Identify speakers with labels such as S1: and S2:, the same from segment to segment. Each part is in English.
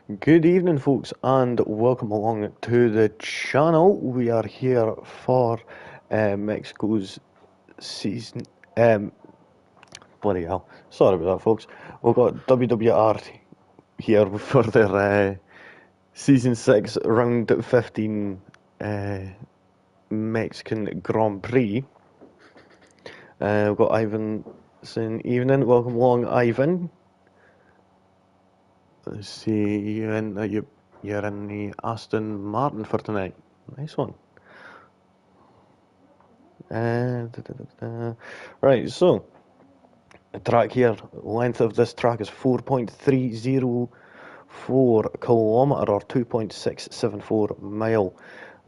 S1: Good evening, folks, and welcome along to the channel. We are here for Mexico's season. Um, Bloody hell! Sorry about that, folks. We've got WWR here for their season 6, round 15 Mexican Grand Prix. We've got Ivan saying evening. Welcome along, Ivan. Let's see, you're in the Aston Martin for tonight. Nice one. Right, so the track here, length of this track is 4.304 kilometre or 2.674 mile.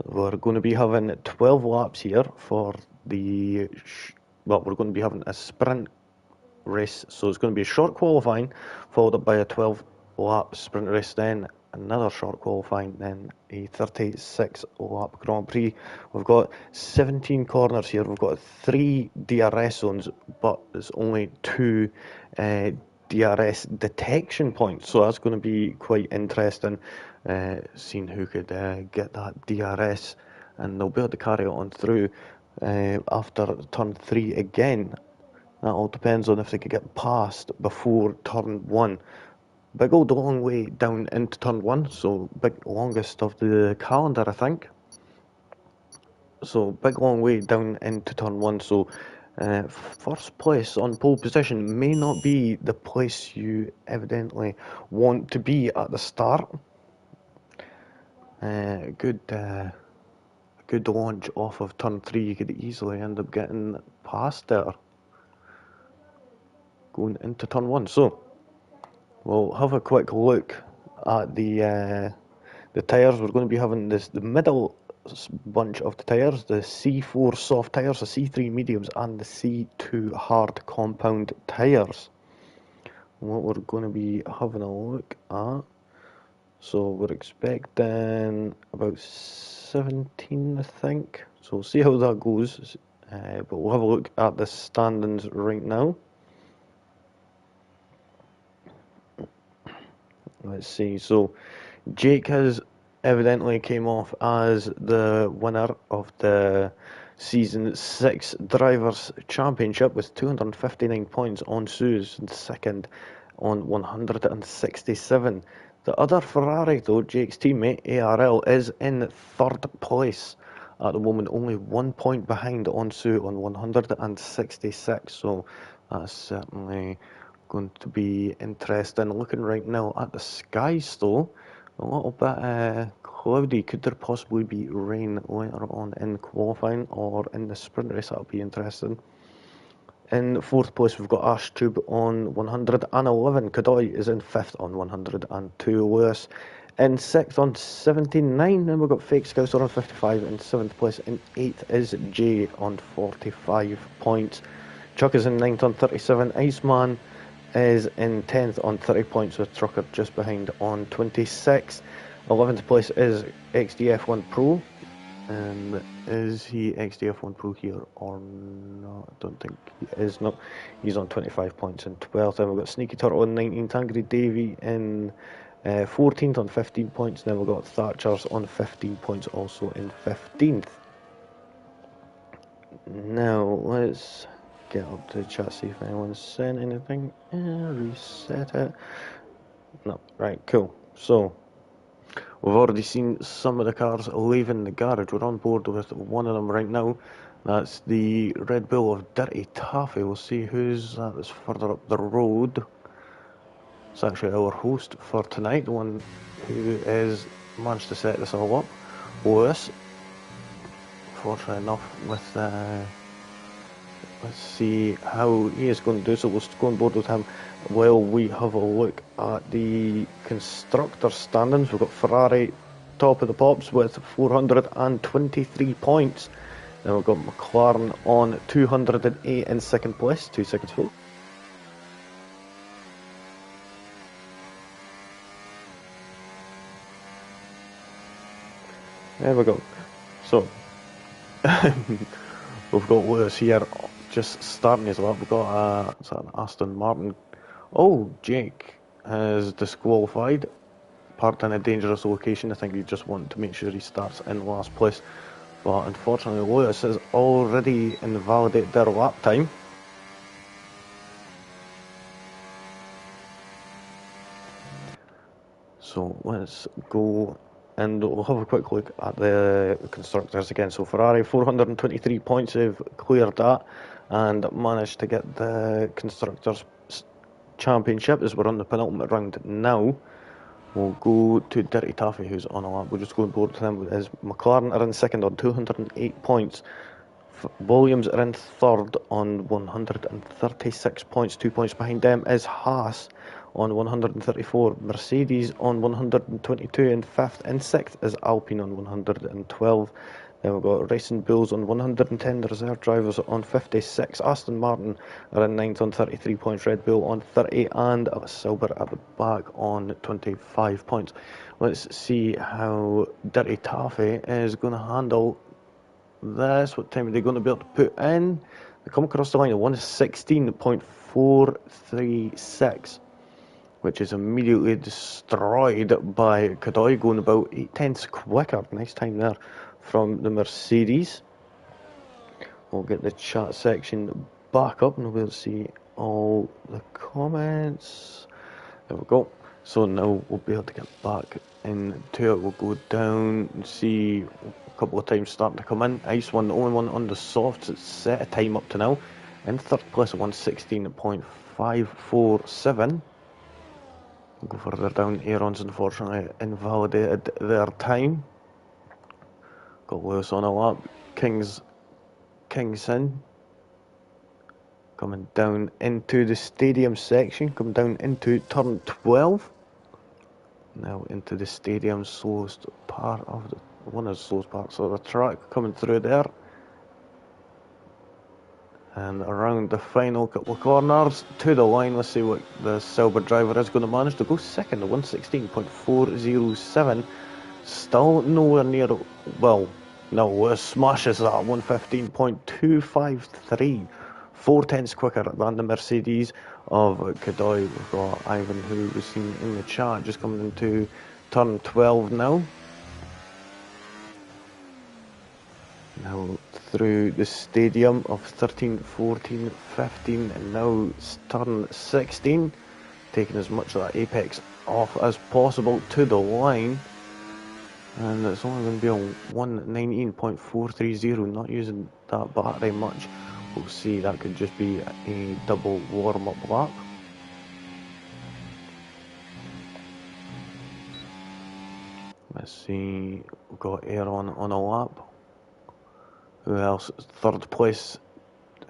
S1: We're going to be having 12 laps here for we're going to be having a sprint race, so it's going to be a short qualifying followed up by a 12 lap sprint race, then another short qualifying, then a 36 lap Grand Prix. We've got 17 corners here, we've got 3 DRS zones, but there's only 2 DRS detection points, so that's going to be quite interesting, seeing who could get that DRS, and they'll be able to carry it on through after turn 3 again. That all depends on if they could get past before turn 1. Big old long way down into turn 1, so big longest of the calendar, I think. So big long way down into turn 1, so first place on pole position may not be the place you evidently want to be at the start. Good launch off of turn 3, you could easily end up getting past there going into turn 1. So we'll have a quick look at the tyres. We're going to be having the middle bunch of the tyres, the C4 soft tyres, the C3 mediums, and the C2 hard compound tyres. What we're going to be having a look at, so we're expecting about 17, I think. So we'll see how that goes, but we'll have a look at the standings right now. Let's see, so Jake has evidently came off as the winner of the Season 6 Drivers' Championship with 259 points. On Sue's in second on 167. The other Ferrari, though, Jake's teammate, ARL, is in third place at the moment, only 1 point behind Onsu on 166, so that's certainly going to be interesting. Looking right now at the skies, though, a little bit cloudy. Could there possibly be rain later on in qualifying or in the sprint race? That'll be interesting. In fourth place, we've got Ash Tube on 111. Kadoy is in fifth on 102. Lewis in sixth on 79. Then we've got Fake Scouser on 55 in seventh place. In eighth is Jay on 45 points. Chuck is in ninth on 37. Iceman is in 10th on 30 points, with Trucker just behind on 26. 11th place is XDF1 Pro. Is he XDF1 Pro here or not? I don't think he is. No, he's on 25 points in 12th. Then we've got Sneaky Turtle on 19th. Angry Davy in 14th on 15 points. Then we've got Thatchers on 15 points, also in 15th. Now let's get up to the chat, see if anyone sent anything. Reset it. No, right, cool. So we've already seen some of the cars leaving the garage. We're on board with one of them right now. That's the Red Bull of Dirty Taffy. We'll see who's that's further up the road. It's actually our host for tonight, the one who is managed to set this all up. Lewis, fortunately enough, with let's see how he is going to do. So we'll go on board with him while we have a look at the constructor standings. We've got Ferrari top of the pops with 423 points. Then we've got McLaren on 208 in second place. 2 seconds full. There we go. So we've got Lewis here just starting his lap. We've got an Aston Martin. Oh, Jake has disqualified. parked in a dangerous location. I think he just wanted to make sure he starts in last place. But unfortunately, Lewis has already invalidated their lap time. So let's go and we'll have a quick look at the constructors again. So Ferrari, 423 points, they've cleared that and managed to get the constructors championship as we're on the penultimate round now. We'll go to Dirty Taffy, who's on a lap. We'll just go board to him. As McLaren are in second on 208 points. Williams are in third on 136 points. 2 points behind them is Haas on 134. Mercedes on 122 in fifth. In sixth is Alpine on 112. Then we've got Racing Bulls on 110, the reserve drivers on 56. Aston Martin are in ninth on 33 points. Red Bull on 30, and Sauber at the back on 25 points. Let's see how Dirty Taffy is going to handle this. What time are they going to be able to put in? They come across the line at 1:16.436, which is immediately destroyed by Godoy, going about 8/10 quicker. Nice time there from the Mercedes. We'll get the chat section back up and we'll see all the comments. There we go. So now we'll be able to get back into it. We'll go down and see a couple of times starting to come in. Ice one, the only one on the softs. It's set a time up to now. In third place at 1:16.547. We'll go further down. Aarons unfortunately invalidated their time. Got Lewis on a lap. Kingston coming down into the stadium section. Come down into turn 12. Now into the stadium, slowest part of one of the slowest parts of the track, coming through there. And around the final couple of corners to the line. Let's see what the Sauber driver is going to manage to go second at 1:16.407. Still nowhere near, well, no, Lewis smashes that at 1:15.253. 4/10 quicker than the Mercedes of Godoy. We've got Ivan, who was seen in the chat, just coming into turn 12 now. Now through the stadium of 13, 14, 15, and now turn 16. Taking as much of that apex off as possible to the line. And it's only going to be a 1:19.430, not using that battery much. We'll see, that could just be a double warm-up lap. Let's see, we've got Aaron on a lap. Who else? Third place,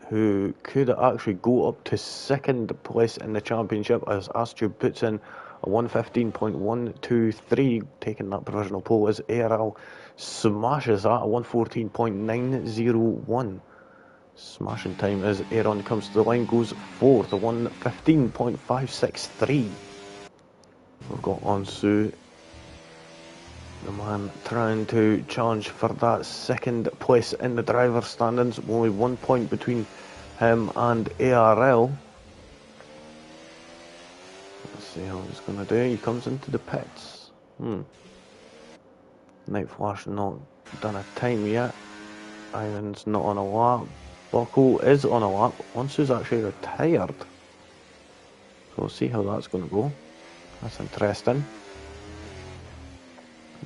S1: who could actually go up to second place in the championship as Astu puts in a 1:15.123, taking that provisional pole as ARL smashes that at 1:14.901. Smashing time as Aaron comes to the line, goes fourth, a 1:15.563. We've got Onsu, the man trying to challenge for that second place in the driver's standings. Only 1 point between him and ARL. Let's see how he's going to do. He comes into the pits. Night Flash not done a time yet. Ivan's not on a lap. Buckle is on a lap. Onsu's actually retired. So we'll see how that's going to go. That's interesting.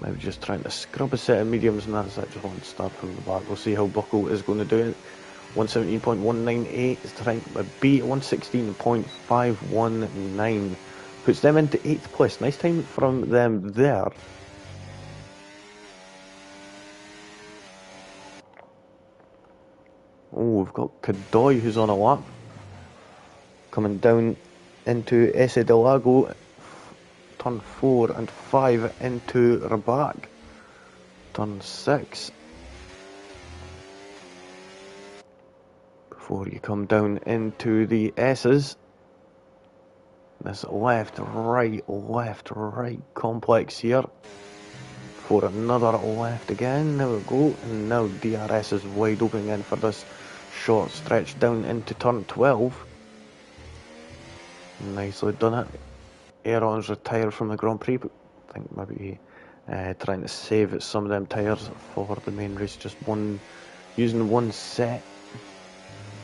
S1: Maybe just trying to scrub a set of mediums, and that's just one start from the back. We'll see how Buckle is going to do it. 1:17.198 is trying to beat 1:16.519. Puts them into 8th place. Nice time from them there. Oh, we've got Godoy who's on a lap. Coming down into Esse del Lago. Turn 4 and 5 into Rabac. Turn 6. Before you come down into the S's. This left, right complex here. For another left again. There we go. And now DRS is wide open again for this short stretch down into turn 12. Nicely done it. Aaron's retired from the Grand Prix I think maybe trying to save some of them tyres for the main race. Just using one set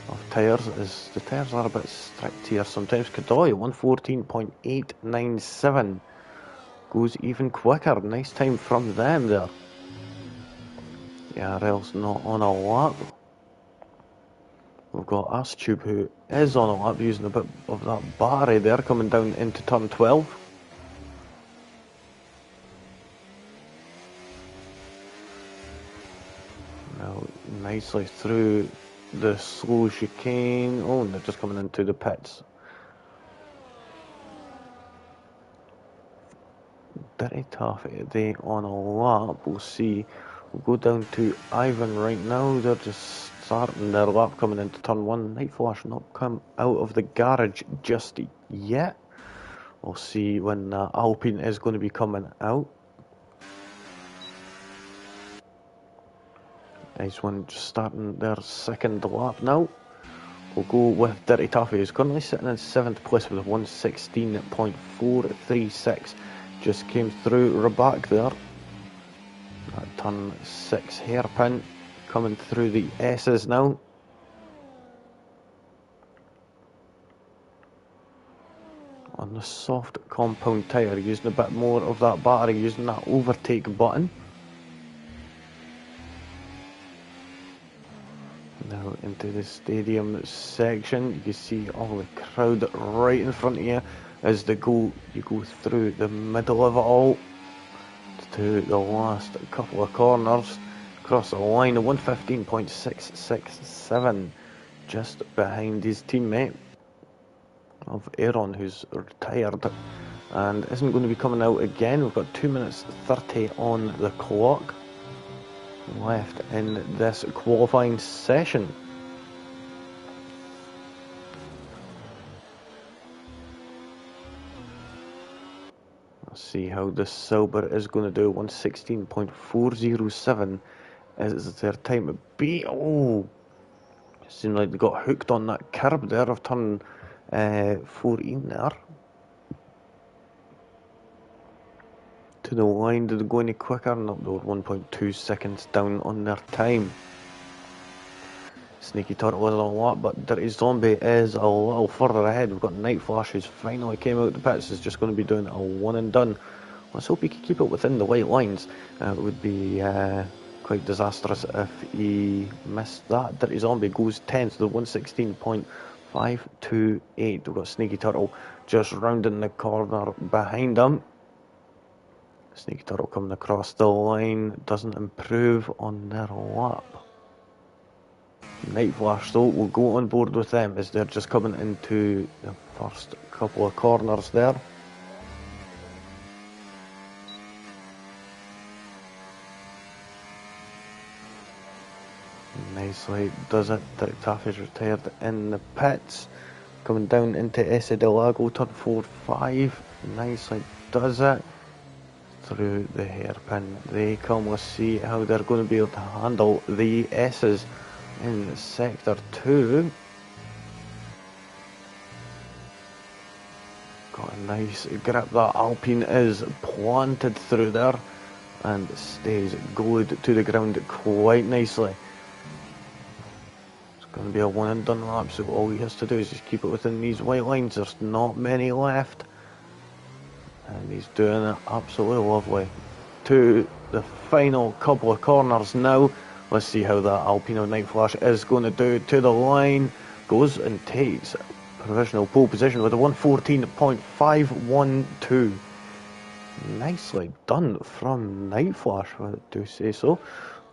S1: of tyres, as the tyres are a bit strict here sometimes. Kadoy 114.897 goes even quicker. Nice time from them there. Yeah, Rail's not on a lap. We've got Astube, who is on a lap, using a bit of that battery there, coming down into turn 12. Now, nicely through the slow chicane. Oh, and they're just coming into the pits. Dirty Taffy, they on a lap. We'll see. We'll go down to Ivan right now. They're just starting their lap coming into turn 1. Night Flash not come out of the garage just yet. We'll see when Alpine is going to be coming out. Nice one, just starting their second lap now. We'll go with Dirty Taffy, who's currently sitting in 7th place with a 116.436. Just came through Rabac there. That turn 6 hairpin coming through the S's now. On the soft compound tyre, using a bit more of that battery, using that overtake button. Now into the stadium section, you can see all the crowd right in front of you as you go through the middle of it all to the last couple of corners. Across the line of 115.667, just behind his teammate of Aaron, who's retired and isn't going to be coming out again. We've got 2 minutes 30 on the clock left in this qualifying session. Let's see how the Silver is going to do. 116.407 is their time to beat. Oh, seemed like they got hooked on that curb there of turn 14 there. To the line, did it go any quicker? No, they were 1.2 seconds down on their time. Sneaky Turtle is a lot, but Dirty Zombie is a little further ahead. We've got Night Flash, who's finally came out the pits, is just going to be doing a one and done. Let's hope he can keep it within the white lines. It would be quite disastrous if he missed that. Dirty Zombie goes 10th to the 116.528. We've got Sneaky Turtle just rounding the corner behind him. Sneaky Turtle coming across the line, doesn't improve on their lap. Night Flash though will go on board with them as they're just coming into the first couple of corners there. Nicely does it. Dirty Taffy's retired in the pits. Coming down into Essa del Lago, turn 4-5. Nicely does it. Through the hairpin they come. Let's see how they're going to be able to handle the S's in sector 2. Got a nice grip. That Alpine is planted through there and stays glued to the ground quite nicely. It's going to be a one and done lap, so all he has to do is just keep it within these white lines. There's not many left. And he's doing it absolutely lovely. To the final couple of corners now. Let's see how that Alpino Night Flash is going to do. To the line, goes and takes provisional pole position with a 114.512. Nicely done from Night Flash, I do say so.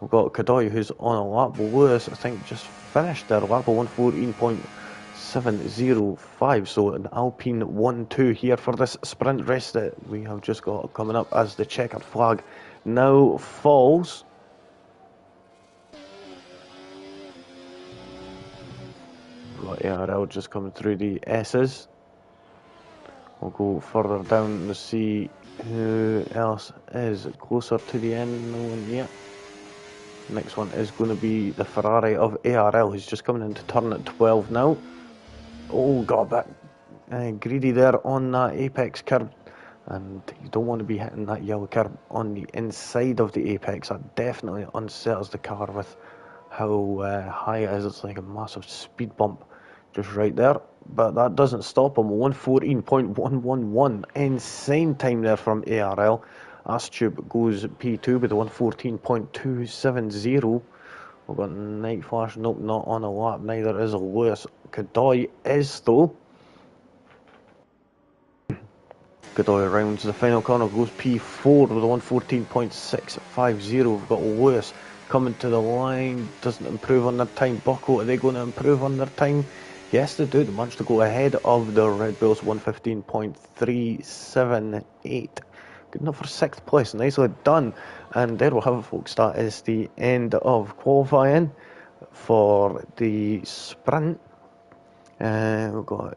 S1: We've got Kadoy, who's on a lap. Lewis, I think, just finished their lap of 114.705. So an Alpine 1-2 here for this sprint race that we have just got coming up as the checkered flag now falls. Got ARL just coming through the S's. We'll go further down to see who else is closer to the end. No one yet. Next one is going to be the Ferrari of ARL, who's just coming into turn at 12 now. Oh, got a bit greedy there on that apex curb. and you don't want to be hitting that yellow curb on the inside of the apex. That definitely unsettles the car with how high it is. It's like a massive speed bump just right there, but that doesn't stop him. 114.111, insane time there from ARL. Astube goes P2 with a 114.270. We've got Night Flash, nope, not on a lap, neither is Lewis. Godoy is though. Godoy rounds the final corner, goes P4 with a 114.650. We've got Lewis coming to the line, doesn't improve on their time. Bucko, are they going to improve on their time? Yes, they do. They managed to go ahead of the Red Bulls, 115.378. Good enough for 6th place. Nicely done. And there we'll have it, folks. That is the end of qualifying for the sprint. We've got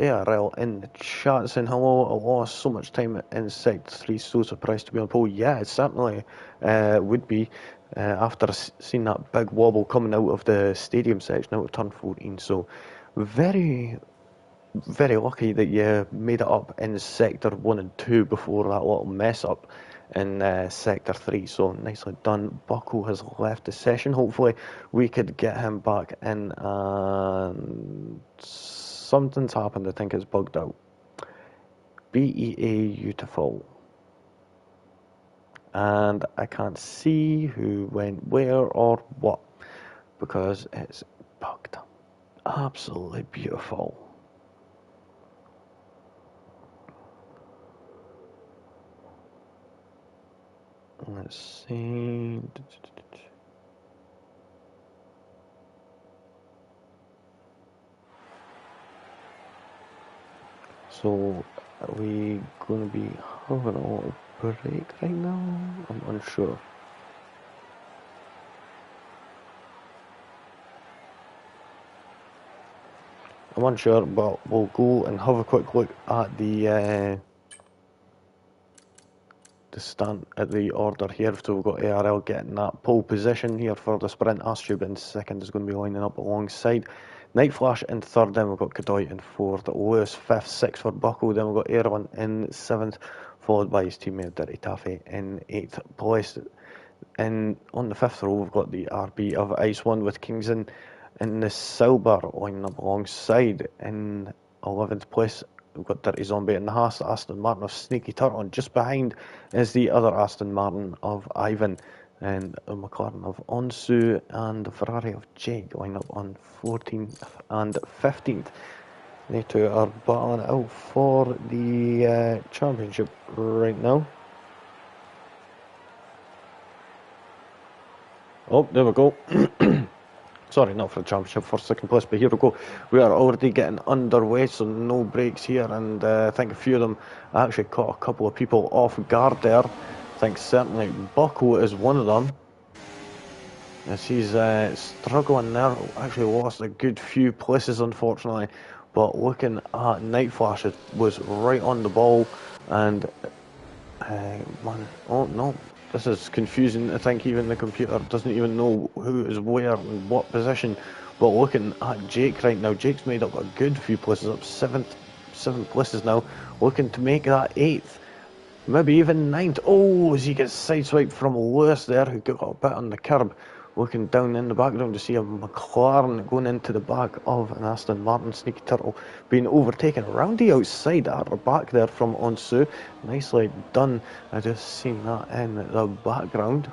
S1: ARL in the chat saying hello. I lost so much time in Sector 3. So surprised to be on pole. Yeah, it certainly would be after seeing that big wobble coming out of the stadium section out of turn 14. So very, very lucky that you made it up in Sector 1 and 2 before that little mess up in Sector 3. So nicely done. Bucko has left the session. Hopefully we could get him back in, and something's happened. I think it's bugged out. BEA beautiful. And I can't see who went where or what because it's bugged. Absolutely beautiful. Let's see. So, are we going to be having a little break right now? I'm unsure. But we'll go and have a quick look at the stand at the order here. So we've got ARL getting that pole position here for the sprint. Astube in second is going to be lining up alongside. Night Flash in third, then we've got Godoy in fourth, Lewis fifth, sixth for Bucko, then we've got Erwin in seventh, followed by his teammate Dirty Taffy in eighth place. And on the fifth row, we've got the RB of Ice One with Kingston in the silver, lining up alongside. In 11th place, we've got Dirty Zombie in the Haas, Aston Martin of Sneaky Turtle, and just behind is the other Aston Martin of Ivan, and the McLaren of Onsu, and the Ferrari of Jake line up on 14th and 15th. They two are battling it out for the championship right now. Oh, there we go. Sorry, not for the championship, for second place, but here we go. We are already getting underway, so no breaks here, and I think a few of them actually caught a couple of people off guard there. I think certainly Bucko is one of them, as he's struggling there. Actually lost a good few places, unfortunately, but looking at Night Flash, it was right on the ball, and man, oh no. This is confusing. I think even the computer doesn't even know who is where and what position. But looking at Jake right now, Jake's made up a good few places, up seven places now, looking to make that eighth, maybe even ninth. Oh, as he gets sideswiped from Lewis there, who got a bit on the curb. Looking down in the background to see a McLaren going into the back of an Aston Martin Sneaky Turtle being overtaken around the outside at the back there from Onsu. Nicely done. I just seen that in the background.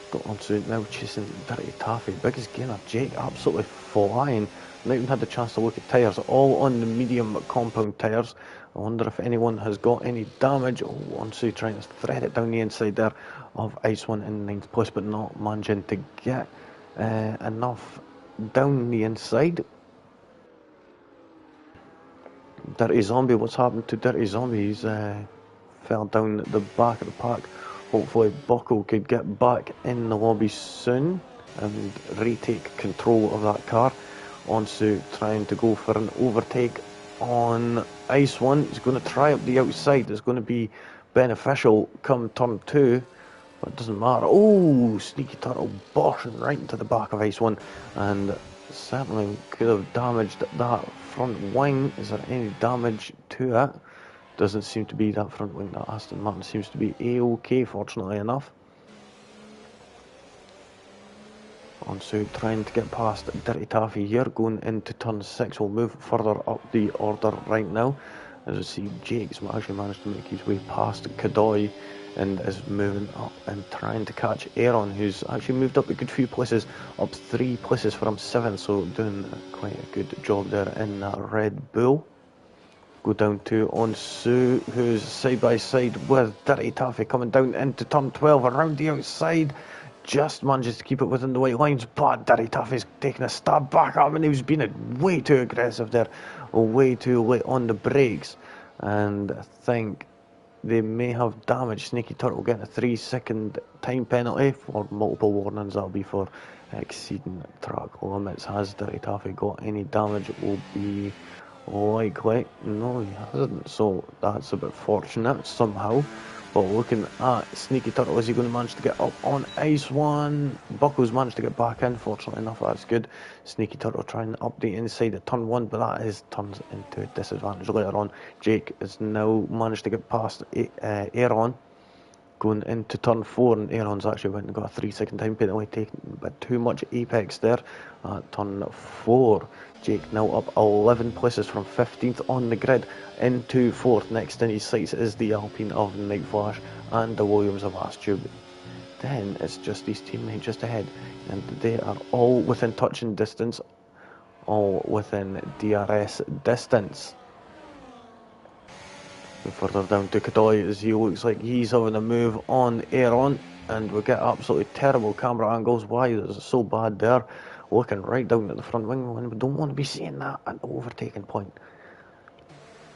S1: Got Onsu now chasing Dirty Taffy. Biggest gainer, Jake absolutely flying. Not even had the chance to look at tyres, all on the medium compound tyres. I wonder if anyone has got any damage. Oh, Onsu trying to thread it down the inside there of Ice One in ninth place, but not managing to get enough down the inside. Dirty Zombie, what's happened to Dirty Zombie? He's fell down at the back of the pack. Hopefully Bucko could get back in the lobby soon and retake control of that car. Onsu trying to go for an overtake on Ice One. He's going to try up the outside. It's going to be beneficial come turn 2, but it doesn't matter. Oh, Sneaky Turtle boshing right into the back of Ice One, and certainly could have damaged that front wing. Is there any damage to it? Doesn't seem to be. That front wing, that Aston Martin seems to be A-OK, fortunately enough. Onsu trying to get past Dirty Taffy here, going into turn 6. We'll move further up the order right now. As we see, Jake's actually managed to make his way past Kadoy and is moving up and trying to catch Aaron, who's actually moved up a good few places, up 3 places from 7, so doing quite a good job there in that Red Bull. Go down to Onsu, who's side by side with Dirty Taffy, coming down into turn 12 around the outside. Just manages to keep it within the white lines, but Dirty Taffy's taking a stab back at him, and he was being way too aggressive there, way too late on the brakes. And I think they may have damaged Sneaky Turtle, getting a 3-second time penalty for multiple warnings. That'll be for exceeding track limits. Has Dirty Taffy got any damage? It will be likely. No, he hasn't, so that's a bit fortunate somehow. But looking at Sneaky Turtle, is he going to manage to get up on ice one? Buckles managed to get back in, fortunately enough, that's good. Sneaky Turtle trying up the inside at turn 1, but that is turns into a disadvantage later on. Jake has now managed to get past Aaron, going into turn 4, and Aaron's actually went and got a 3-second time penalty, taking a bit too much apex there at turn 4. Jake now up 11 places from 15th on the grid into 4th. Next in his sights is the Alpine of Night Flash and the Williams of Astube. Then it's just his teammate just ahead, and they are all within touching distance, all within DRS distance. Further down to Kadoy, as he looks like he's having a move on Aaron, and we get absolutely terrible camera angles. Why is it so bad there? Looking right down at the front wing, and we don't want to be seeing that at the overtaking point.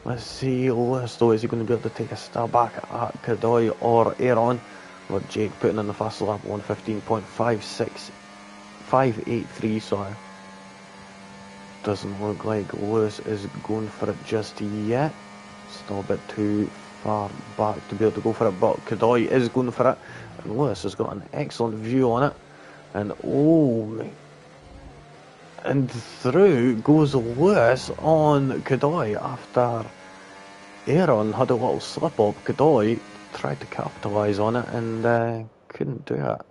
S1: Let's see, Lewis though, is he going to be able to take a stab back at Kadoy or Aaron? With Jake putting in the fast lap, 1:15.583, sorry. Doesn't look like Lewis is going for it just yet. Still a bit too far back to be able to go for it, but Kadoy is going for it, and Lewis has got an excellent view on it, and and through goes Lewis on Kadoy after Aaron had a little slip up. Kadoy tried to capitalise on it and couldn't do it.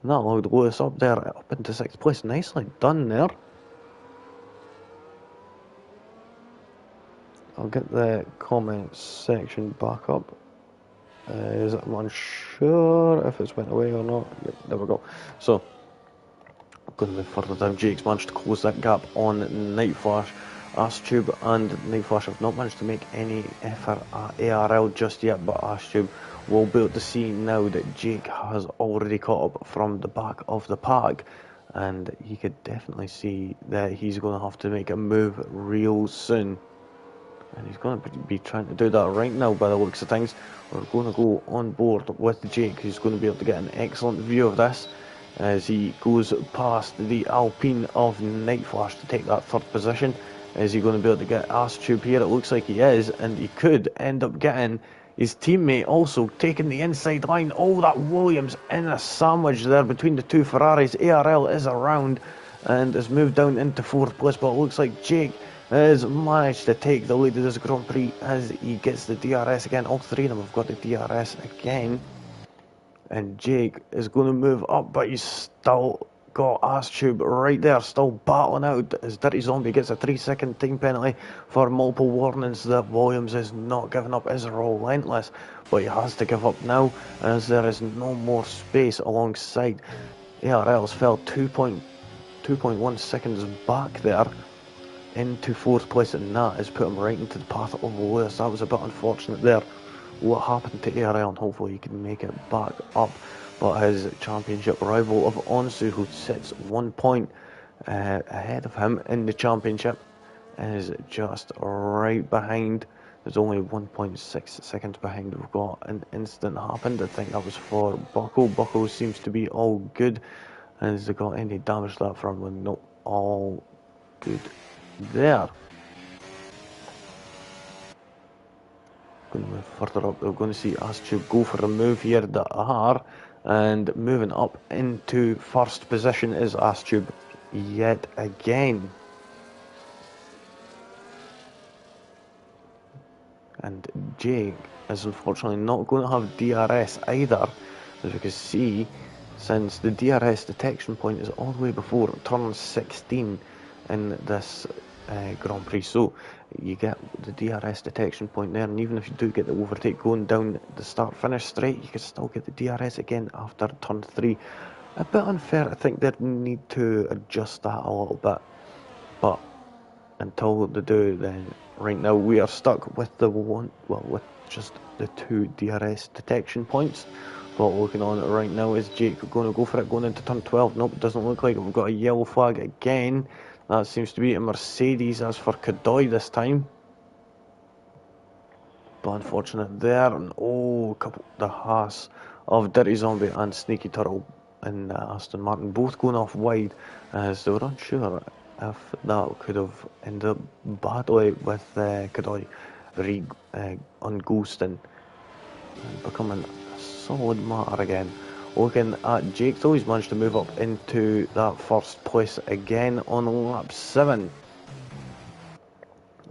S1: And that allowed Lewis up there, up into 6th place. Nicely done there. I'll get the comment section back up. I'm unsure if it's went away or not. Yep, there we go. So, I'm going to move further down. Jake's managed to close that gap on Night Flash. Astube and Night Flash have not managed to make any effort at ARL just yet, but Astube will be able to see now that Jake has already caught up from the back of the pack, and he could definitely see that he's going to have to make a move real soon. And he's going to be trying to do that right now by the looks of things. We're going to go on board with Jake, who's going to be able to get an excellent view of this as he goes past the Alpine of Night Flash to take that 3rd position. Is he going to be able to get Astube here? It looks like he is, and he could end up getting his teammate also taking the inside line. Oh, that Williams in a sandwich there between the two Ferraris. ARL is around and has moved down into 4th place, but it looks like Jake has managed to take the lead of this Grand Prix as he gets the DRS again. All 3 of them have got the DRS again. And Jake is going to move up, but he's still got Astube right there, still battling out as Dirty Zombie gets a 3-second time penalty for multiple warnings. That Williams is not giving up, is relentless, but he has to give up now as there is no more space alongside. ARL's fell 2.1 seconds back there into 4th place, and that has put him right into the path of Lewis. That was a bit unfortunate there, what happened to ARL, and hopefully he can make it back up. But his championship rival of Onsu, who sits 1 point ahead of him in the championship, is just right behind. There's only 1.6 seconds behind. We've got an incident happened. I think that was for Buckle. Buckle seems to be all good. And has he got any damage to that front one? No, all good there. Going to move further up. We're going to see Astube go for a move here. That are, and moving up into 1st position is Astube. yet again. And Jake is unfortunately not going to have DRS either, as we can see, since the DRS detection point is all the way before turn 16 in this Grand Prix. So you get the DRS detection point there, and even if you do get the overtake going down the start-finish straight, you can still get the DRS again after turn 3. A bit unfair. I think they need to adjust that a little bit, but until they do, then right now we are stuck with with just the 2 DRS detection points. But looking on it right now, is Jake going to go for it going into turn 12? Nope, it doesn't look like it. We've got a yellow flag again. That seems to be a Mercedes as for Kadoy this time. But unfortunate there, and the Haas of Dirty Zombie and Sneaky Turtle and Aston Martin both going off wide, as they were unsure if that could have ended up badly with Kadoy unghosting and becoming a solid matter again. Looking at Jake though, he's managed to move up into that first place again on lap 7.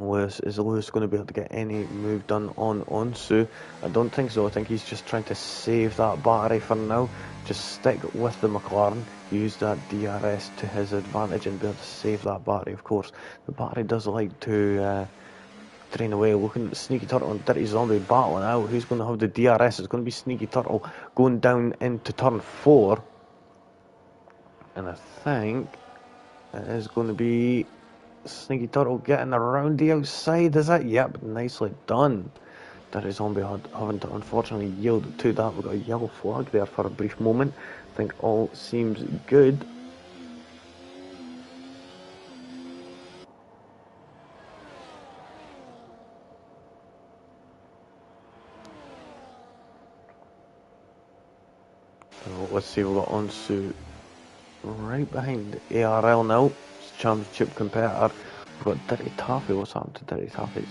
S1: Is Lewis going to be able to get any move done on Onsu? I don't think so. I think he's just trying to save that battery for now. Just stick with the McLaren, use that DRS to his advantage and be able to save that battery. Of course, the battery does like to drain away. Looking at Sneaky Turtle and Dirty Zombie battling out. Who's going to have the DRS? It's going to be Sneaky Turtle going down into turn 4. And I think it is going to be Sneaky Turtle getting around the outside, is it? Yep, nicely done. Dirty Zombie having to unfortunately yield to that. We've got a yellow flag there for a brief moment. I think all seems good. So let's see, we've got Onsu right behind ARL now. Championship competitor. We've got Dirty Taffy. What's happened to Dirty Taffy?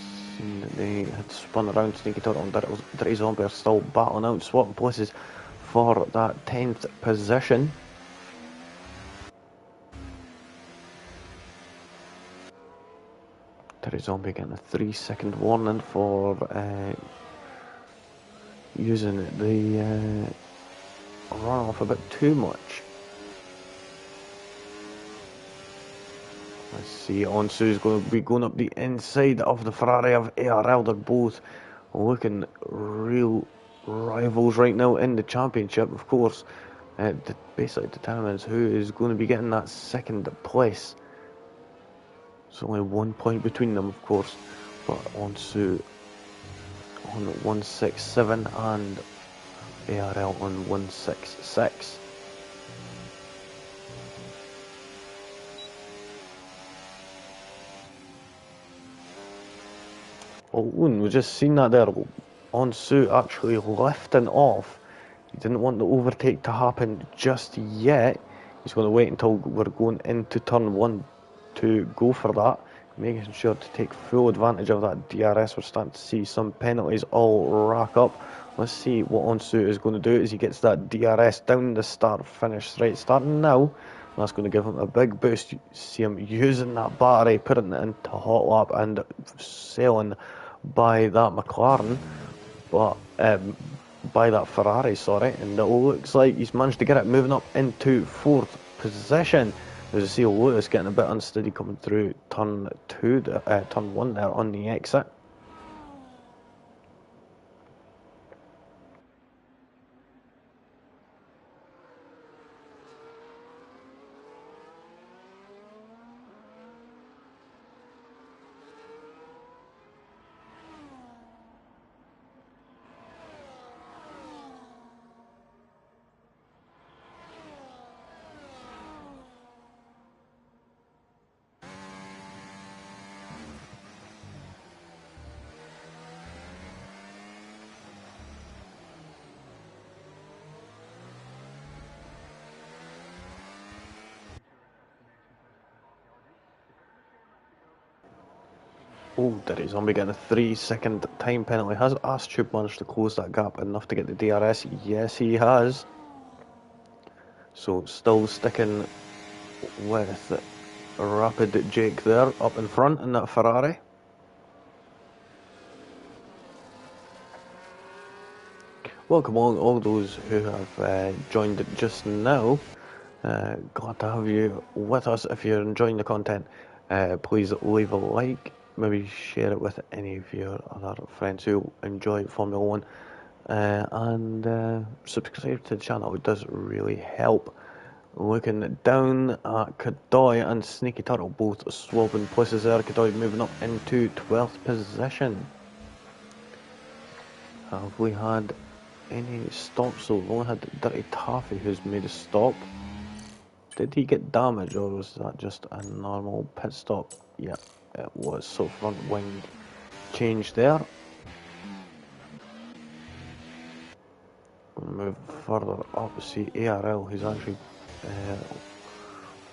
S1: They had spun around. Sneaky Turtle and Dirty Zombie are still battling out, swapping places for that 10th position. Dirty Zombie getting a 3-second warning for using the runoff a bit too much. Let's see, Onsu's going to be going up the inside of the Ferrari of ARL. They're both looking real rivals right now in the championship. Of course, it basically determines who is going to be getting that second place. There's only 1 point between them, of course, but Onsu on 167 and ARL on 166. Oh, and we've just seen that there. Onsu actually lifting off. He didn't want the overtake to happen just yet. He's going to wait until we're going into turn 1 to go for that, making sure to take full advantage of that DRS. We're starting to see some penalties all rack up. Let's see what Onsu is going to do as he gets that DRS down the start-finish straight. Starting now, that's going to give him a big boost. You see him using that battery, putting it into hot lap and sailing by that McLaren, but by that Ferrari, sorry, and it looks like he's managed to get it moving up into 4th position. As you see Lewis getting a bit unsteady coming through turn 1 there on the exit. Oh, Dirty Zombie getting a 3-second time penalty. Has Astube managed to close that gap enough to get the DRS? Yes, he has. So still sticking with Rapid Jake there up in front in that Ferrari. Welcome all those who have joined just now. Glad to have you with us. If you're enjoying the content, please leave a like, maybe share it with any of your other friends who enjoy Formula 1, and subscribe to the channel. It does really help. Looking down at Kadoy and Sneaky Turtle, both swapping places there. Kadoy moving up into 12th position. Have we had any stops? So we've only had Dirty Taffy who's made a stop. Did he get damaged, or was that just a normal pit stop? Yeah, it was. So front wing change there. Gonna move further up. See ARL, who's actually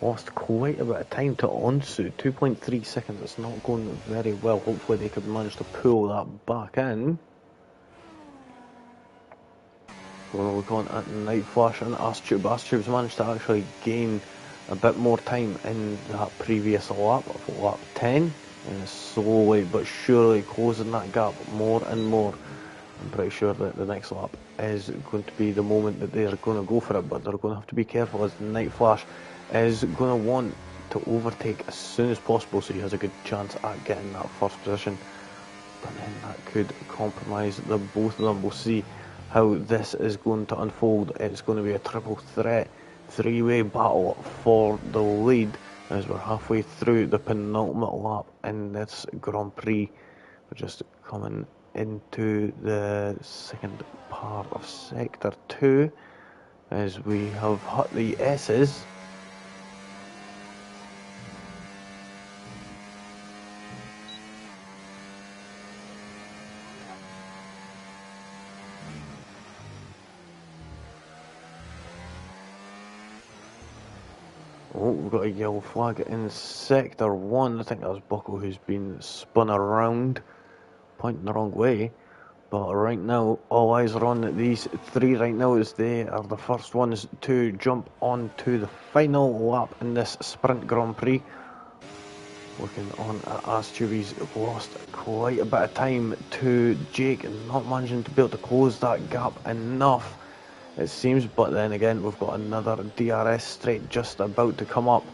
S1: lost quite a bit of time to Onsu. 2.3 seconds. It's not going very well. Hopefully they could manage to pull that back in. We're going to look on at Night Flash and Astube. Astube's managed to actually gain a bit more time in that previous lap of lap 10, and is slowly but surely closing that gap more and more. I'm pretty sure that the next lap is going to be the moment that they're going to go for it, but they're going to have to be careful, as Night Flash is going to want to overtake as soon as possible, so he has a good chance at getting that first position. But then that could compromise the both of them. We'll see how this is going to unfold. It's going to be a triple threat, three-way battle for the lead as we're halfway through the penultimate lap in this Grand Prix. We're just coming into the second part of Sector 2 as we have hit the S's. Oh, we've got a yellow flag in Sector 1. I think that was Buckle who's been spun around, pointing the wrong way. But right now, all eyes are on these three right now, as they are the first ones to jump onto the final lap in this Sprint Grand Prix. Looking on at Astube, he's lost quite a bit of time to Jake and not managing to be able to close that gap enough, it seems. But then again, we've got another DRS straight just about to come up.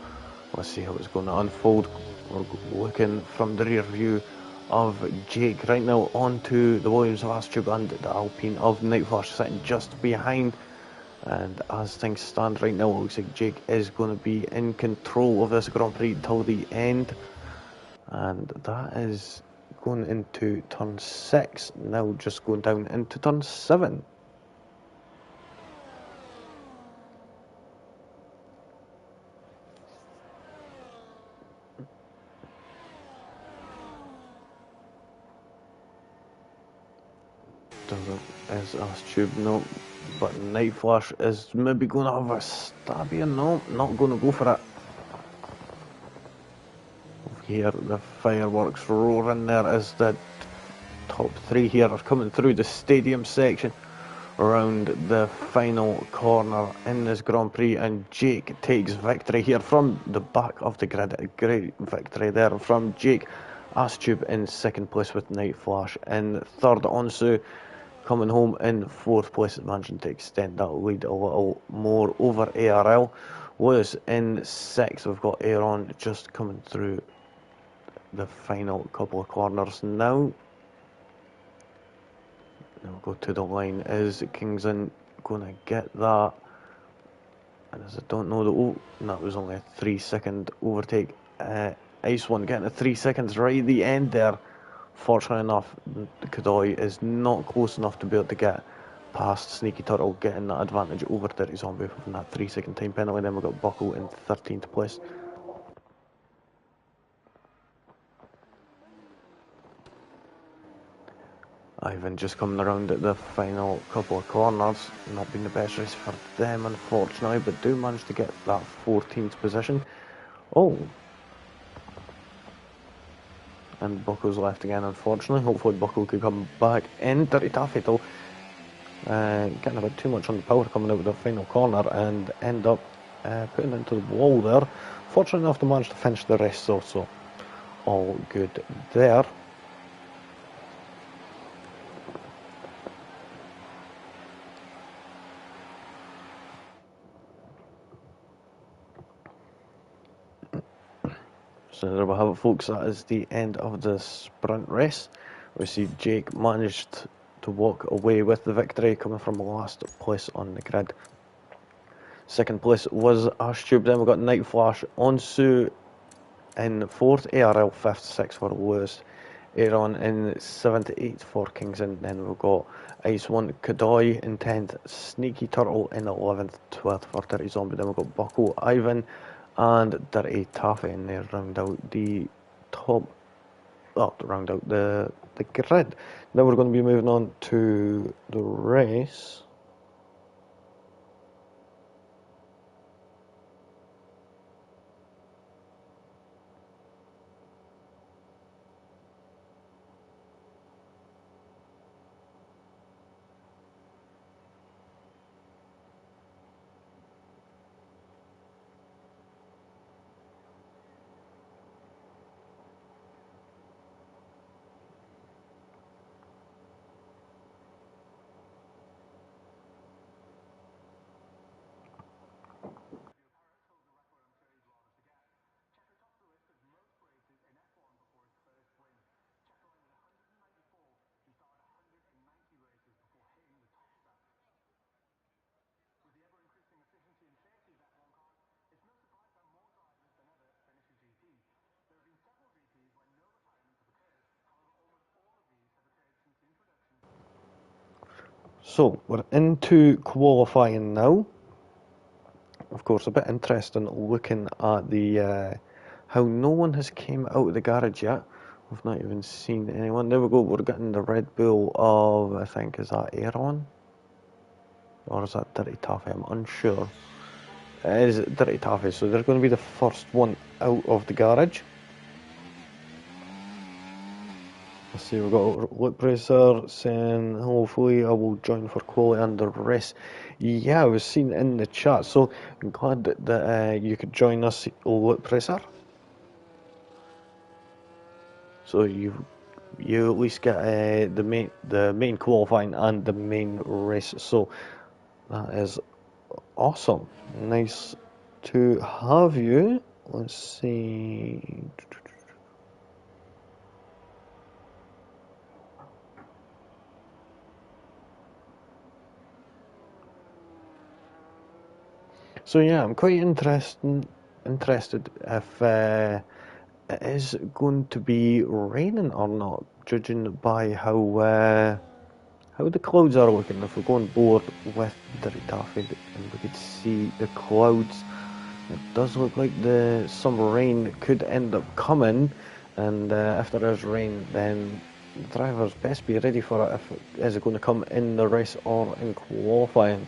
S1: Let's see how it's going to unfold. We're looking from the rear view of Jake right now onto the Williams of Astube and the Alpine of Night Flash sitting just behind. And as things stand right now, it looks like Jake is going to be in control of this Grand Prix till the end. And that is going into turn 6, now just going down into turn 7. Is Astube? No. But Night Flash is maybe going to have a stab here. No, not going to go for it. Here the fireworks roaring there as the top three here are coming through the stadium section around the final corner in this Grand Prix, and Jake takes victory here from the back of the grid. A great victory there from Jake. Astube in second place with Night Flash in third. Onsu coming home in fourth place, managing to extend that lead a little more over ARL. Lewis in sixth. We've got Aaron just coming through the final couple of corners now. We'll go to the line. Is Kingston going to get that? And as I don't know, that was only a 3-second overtake. Ice One getting a 3 seconds right at the end there. Fortunately enough, Kadoy is not close enough to be able to get past Sneaky Turtle, getting that advantage over Dirty Zombie from that 3-second time penalty. Then we've got Buckle in 13th place. Ivan just coming around at the final couple of corners. Not been the best race for them, unfortunately, but do manage to get that 14th position. Oh. And Buckle's left again, unfortunately. Hopefully Buckle could come back in. Dirty Taffy though, getting a bit too much on the power coming out of the final corner and end up putting it into the wall there. Fortunate enough to manage to finish the rest also. All good there. So there we have it, folks. That is the end of the sprint race. We see Jake managed to walk away with the victory, coming from last place on the grid. Second place was Ashtube. Then we got Night Flash, Onsu in fourth, ARL fifth, sixth for Lewis, Aaron in 7th, 8th for Kingston. Then we've got Ice One Kadoy in 10th, Sneaky Turtle in 11th, 12th for Dirty Zombie. Then we've got Buckle Ivan and Dirty Taffy, and they round out the top, round out the grid. Now we're going to be moving on to the race. So we're into qualifying now. Of course, a bit interesting looking at the how no one has came out of the garage yet. We've not even seen anyone. There we go. We're getting the Red Bull of, I think, is that Aaron? Or is that Dirty Taffy? I'm unsure. It is Dirty Taffy, so they're going to be the first one out of the garage. Let's see, we've got Lip Racer saying, hopefully I will join for quality and the rest. Yeah, I was seen in the chat, so I'm glad that you could join us, Lip Racer. So you at least get the main qualifying and the main race. So that is awesome. Nice to have you. Let's see. So yeah, I'm quite interested if it is going to be raining or not, judging by how the clouds are looking. If we're going board with Dirty Taffy and we could see the clouds, it does look like some rain could end up coming, and if there is rain, then the drivers best be ready for it. Is it going to come in the race or in qualifying?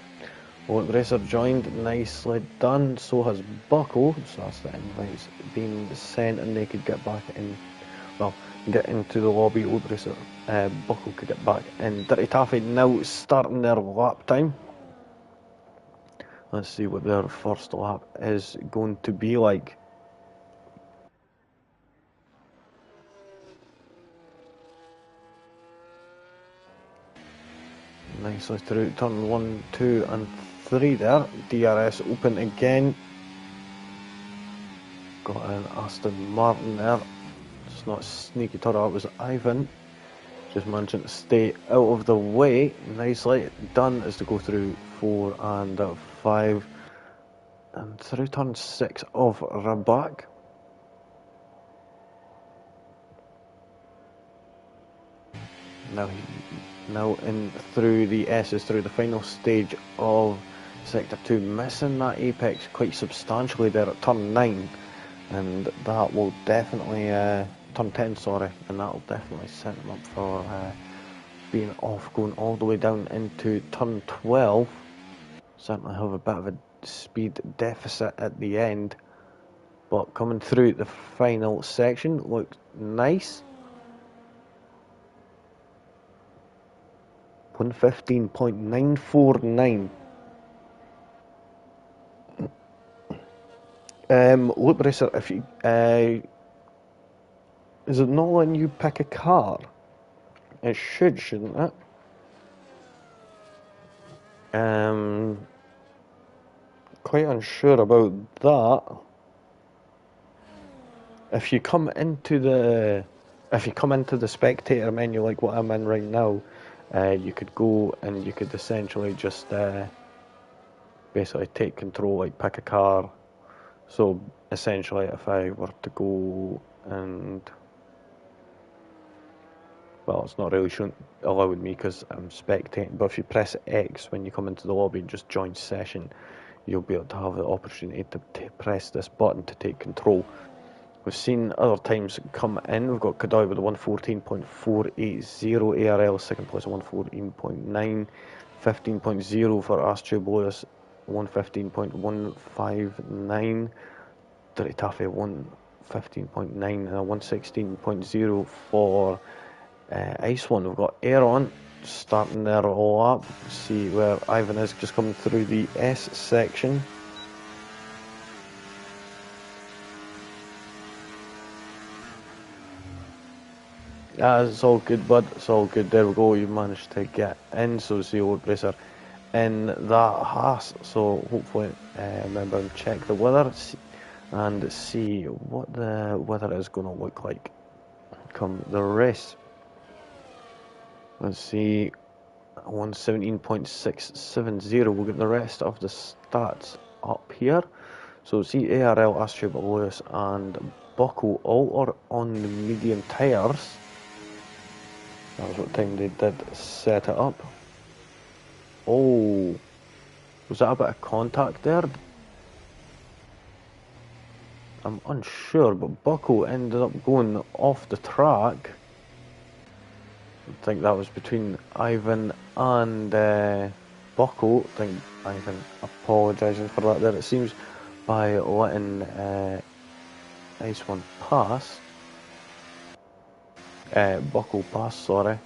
S1: Well, Racer joined, nicely done. So has Buckle, so that's the invites being sent, and they could get back in. Well, get into the lobby. Old Racer, Buckle could get back in. Dirty Taffy now starting their lap time. Let's see what their first lap is going to be like. Nicely through turn 1, 2 and 3 there. DRS open again. Got an Aston Martin there. It's not Sneaky Turtle, it was Ivan. Just managing to stay out of the way. Nicely done as to go through 4 and 5 and through turn 6 of Raback. Now in through the S's, through the final stage of Sector 2, missing that apex quite substantially there at turn 9, and that will definitely, turn 10 sorry, and that will definitely set him up for being off, going all the way down into turn 12. Certainly have a bit of a speed deficit at the end, but coming through the final section looks nice. 1:15.949. Loop Racer, if you, is it not letting you pick a car? It should, shouldn't it? Quite unsure about that. If you come into the spectator menu like what I'm in right now, you could go and you could essentially just basically take control, like pick a car. So essentially, if I were to go and, well, it's not really allowing me because I'm spectating, but if you press X when you come into the lobby and just join session, you'll be able to have the opportunity to press this button to take control. We've seen other times come in. We've got Kadai with a 114.480 ARL, second place 114.9, 15.0 for Astube Lewis, 115.159, Dirty Taffy 115.9, and a 116.0 for Ice One. We've got Aaron starting their lap. See where Ivan is, just coming through the S section. It's all good, bud. It's all good. There we go. You managed to get in. So see Old Bracer in that Haas. So hopefully, remember and check the weather and see what the weather is going to look like come the race. Let's see. 117.670. We'll get the rest of the stats up here. So see ARL, Astube, Lewis, and Buckle all are on the medium tyres. That was what time they did set it up. Oh, was that a bit of contact there? I'm unsure, but Buckle ended up going off the track. I think that was between Ivan and Buckle. I think Ivan apologising for that there, it seems, by letting Ice One pass. Buckle pass, sorry.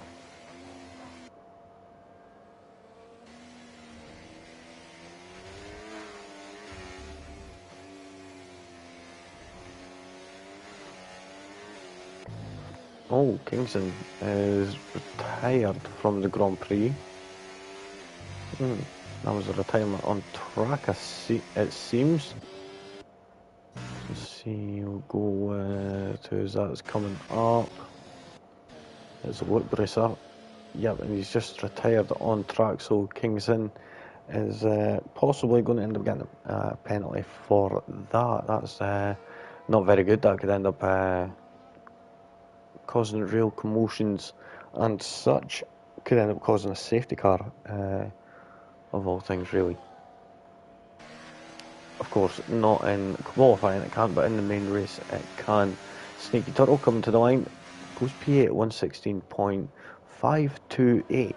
S1: Oh, Kingston is retired from the Grand Prix. That was a retirement on track, it seems. Let's see, we'll go to who's that's coming up. It's a Loop Racer. Yep, and he's just retired on track, so Kingston is possibly going to end up getting a penalty for that. That's not very good. That could end up causing real commotions and such. Could end up causing a safety car, of all things, really. Of course, not in qualifying it can't, but in the main race it can. Sneaky Turtle coming to the line. Goes P8 at 116.528.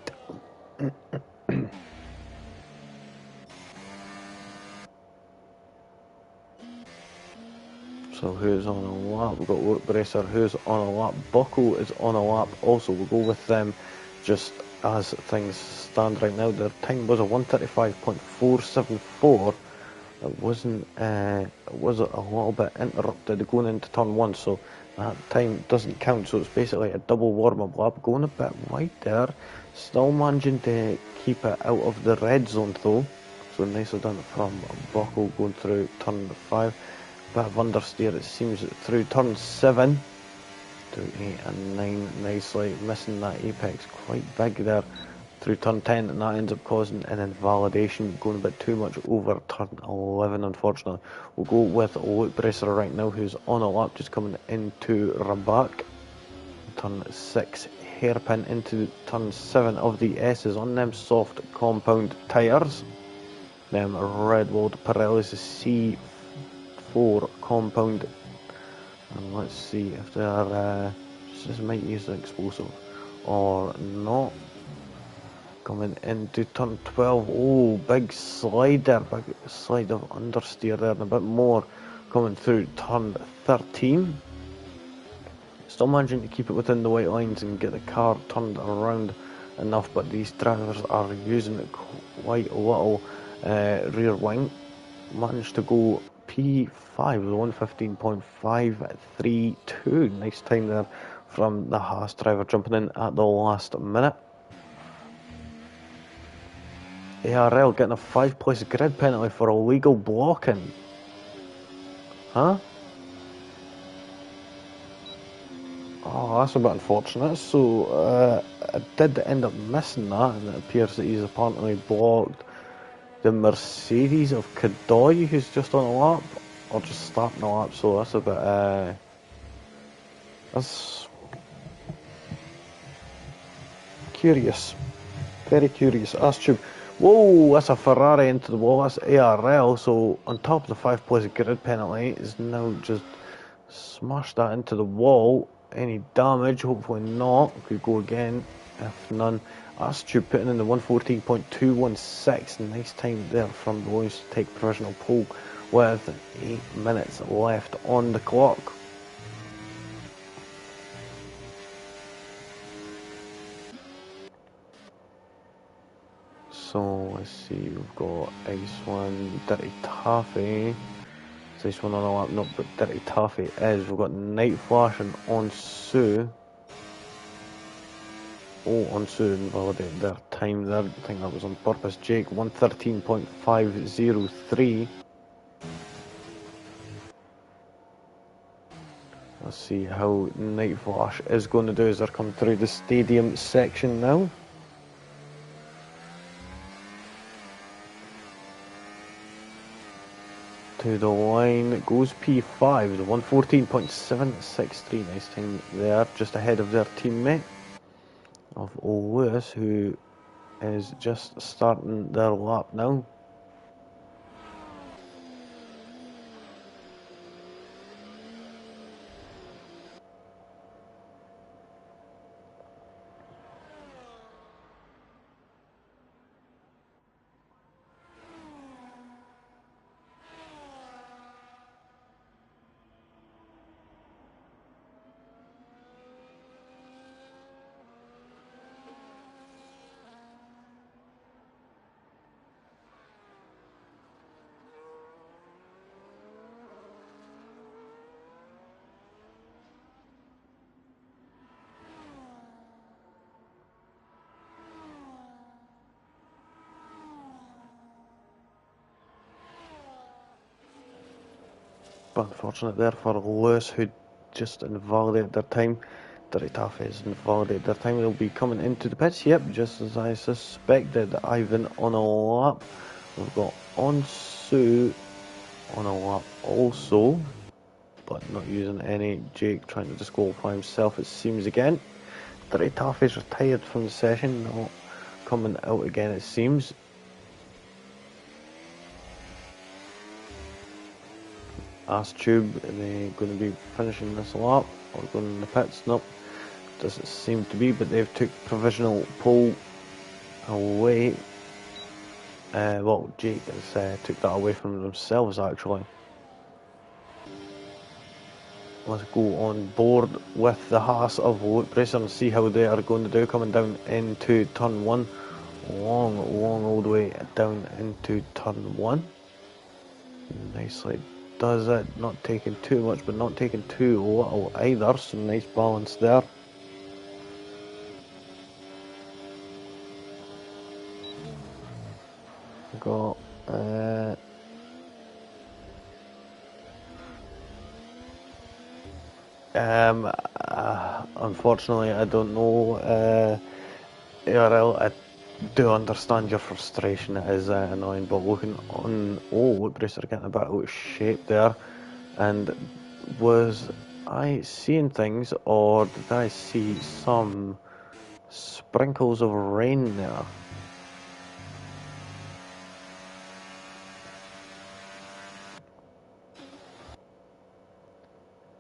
S1: So who's on a lap? We've got Loop Bracer who's on a lap. Buckle is on a lap also. We'll go with them just as things stand right now. Their time was a 135.474. It wasn't. It was a little bit interrupted going into turn one, so that time doesn't count. So it's basically a double warm-up lap. Going a bit wide there. Still managing to keep it out of the red zone though. So nicely done from Buckle going through turn 5. Bit of understeer, it seems, through turn 7 to 8 and 9, nicely missing that apex quite big there through turn 10, and that ends up causing an invalidation, going a bit too much over turn 11, unfortunately. We'll go with Loop Bracer right now, who's on a lap, just coming into Rabac. Turn 6, hairpin into turn 7 of the S's on them soft compound tyres. Them Redwald Pirellis C4 compound, and let's see if they are just might use the explosive or not. Coming into turn 12, oh, big slide there, big slide of understeer there, and a bit more coming through turn 13. Still managing to keep it within the white lines and get the car turned around enough, but these drivers are using quite a little rear wing. Managed to go P5 with 115.532. Nice time there from the Haas driver jumping in at the last minute. ARL getting a 5-place grid penalty for illegal blocking. Huh? Oh, that's a bit unfortunate. So, I did end up missing that, and it appears that he's apparently blocked the Mercedes of Kadoy, who's just on a lap, or just starting a lap, so that's a bit, that's curious. Very curious. Astube. Whoa, that's a Ferrari into the wall. That's ARL, so on top of the 5-place grid penalty, is now just smashed that into the wall. Any damage? Hopefully not. Could go again, if none. Astube putting in the 114.216. Nice time there from the Williams to take provisional pole with 8 minutes left on the clock. So let's see, we've got Ice One, Dirty Taffy. Is Ice One on a lap? No, but Dirty Taffy is. We've got Night Flash and Onsu. Oh, Onsu invalidated their time there. I think that was on purpose. Jake, 113.503. Let's see how Night Flash is going to do as they're coming through the stadium section now. To the line goes P5, the 114.763. Nice time there, just ahead of their teammate of Lewis, who is just starting their lap now. But unfortunate there for Lewis, who just invalidated their time. Dirty Taffy has invalidated their time. They'll be coming into the pits. Yep, just as I suspected. Ivan on a lap. We've got Onsu on a lap also, but not using any. Jake trying to disqualify himself, it seems, again. Dirty Taffy's retired from the session, not coming out again, it seems. Tube, are they going to be finishing this lap or going in the pits? Nope, doesn't seem to be, but they've took provisional pole away. Well, Jake has took that away from themselves, actually. Let's go on board with the Haas of Luke Bracer and see how they are going to do coming down into turn 1. Long old way down into turn 1. Nicely does it, not taking too much but not taking too little either, so nice balance there. Got unfortunately I don't know, ARL, I do understand your frustration, it is annoying, but looking on, Luke Bracer getting a bit out of shape there, and was I seeing things, or did I see some sprinkles of rain there?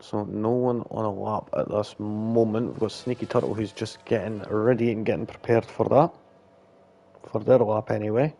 S1: So no one on a lap at this moment. We've got Sneaky Turtle who's just getting ready and getting prepared for that. For their lap anyway.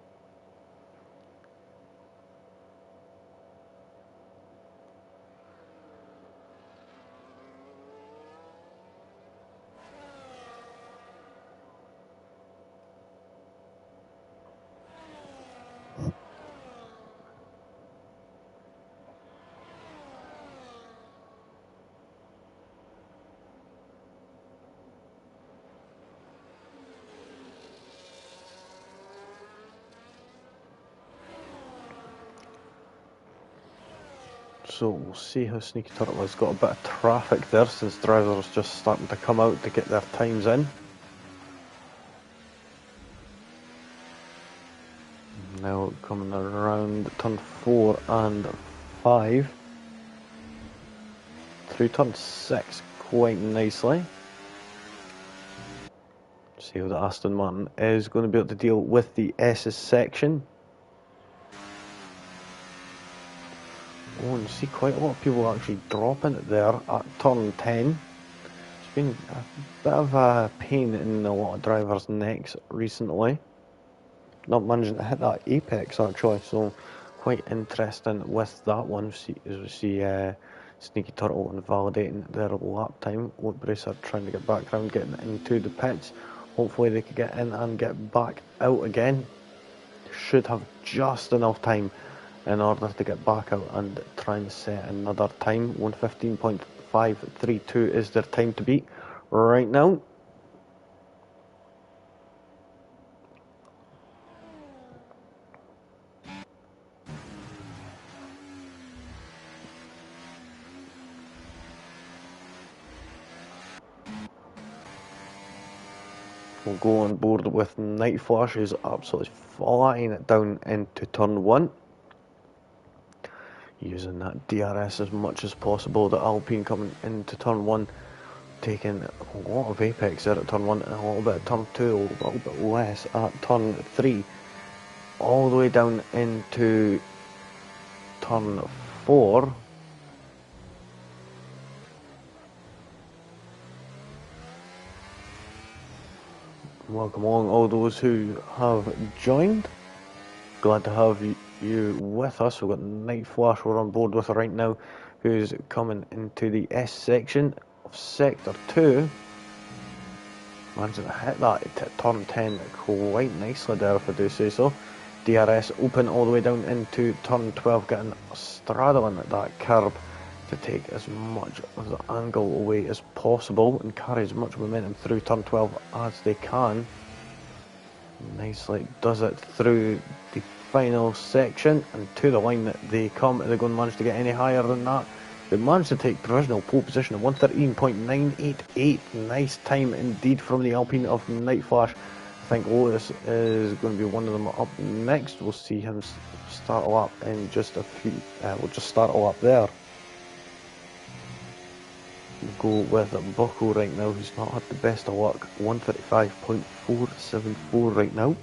S1: So we'll see how Sneaky Turtle has got a bit of traffic there since drivers are just starting to come out to get their times in. Now coming around turn 4 and 5. Through turn 6 quite nicely. See how the Aston Martin is going to be able to deal with the S's section. Oh, and see quite a lot of people actually dropping it there at turn 10. It's been a bit of a pain in a lot of drivers' necks recently. Not managing to hit that apex actually, so quite interesting with that one. As we see Sneaky Turtle invalidating their lap time. Woodbrace are trying to get back around, getting into the pits. Hopefully they can get in and get back out again. Should have just enough time in order to get back out and try and set another time. 1:15.532 is their time to beat right now. We'll go on board with Night Flash, who's absolutely flying it down into turn 1. Using that DRS as much as possible. The Alpine coming into turn 1, taking a lot of apex there at turn 1, and a little bit at turn 2, a little bit less at turn 3. All the way down into turn 4. Welcome along all those who have joined. Glad to have you with us. We've got Night Flash we're on board with right now, who's coming into the S section of Sector 2. Managing to hit that at turn 10 quite nicely there, if I do say so. DRS open all the way down into turn 12, getting straddling at that curb to take as much of the angle away as possible and carry as much momentum through turn 12 as they can. Nicely does it through the final section, and to the line that they come. Are they going to manage to get any higher than that? They managed to take provisional pole position at 1:13.988. Nice time indeed from the Alpine of Night Flash. I think Lotus is going to be one of them up next. We'll see him start a lap in just a few. We'll just start a lap there. We'll go with Bucko right now, who's not had the best of luck. 1:35.474 right now.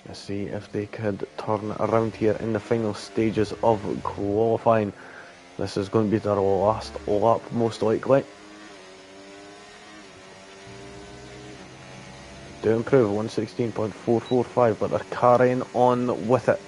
S1: Let's see if they could turn around here in the final stages of qualifying. This is going to be their last lap, most likely. Do improve, 1:16.445, but they're carrying on with it.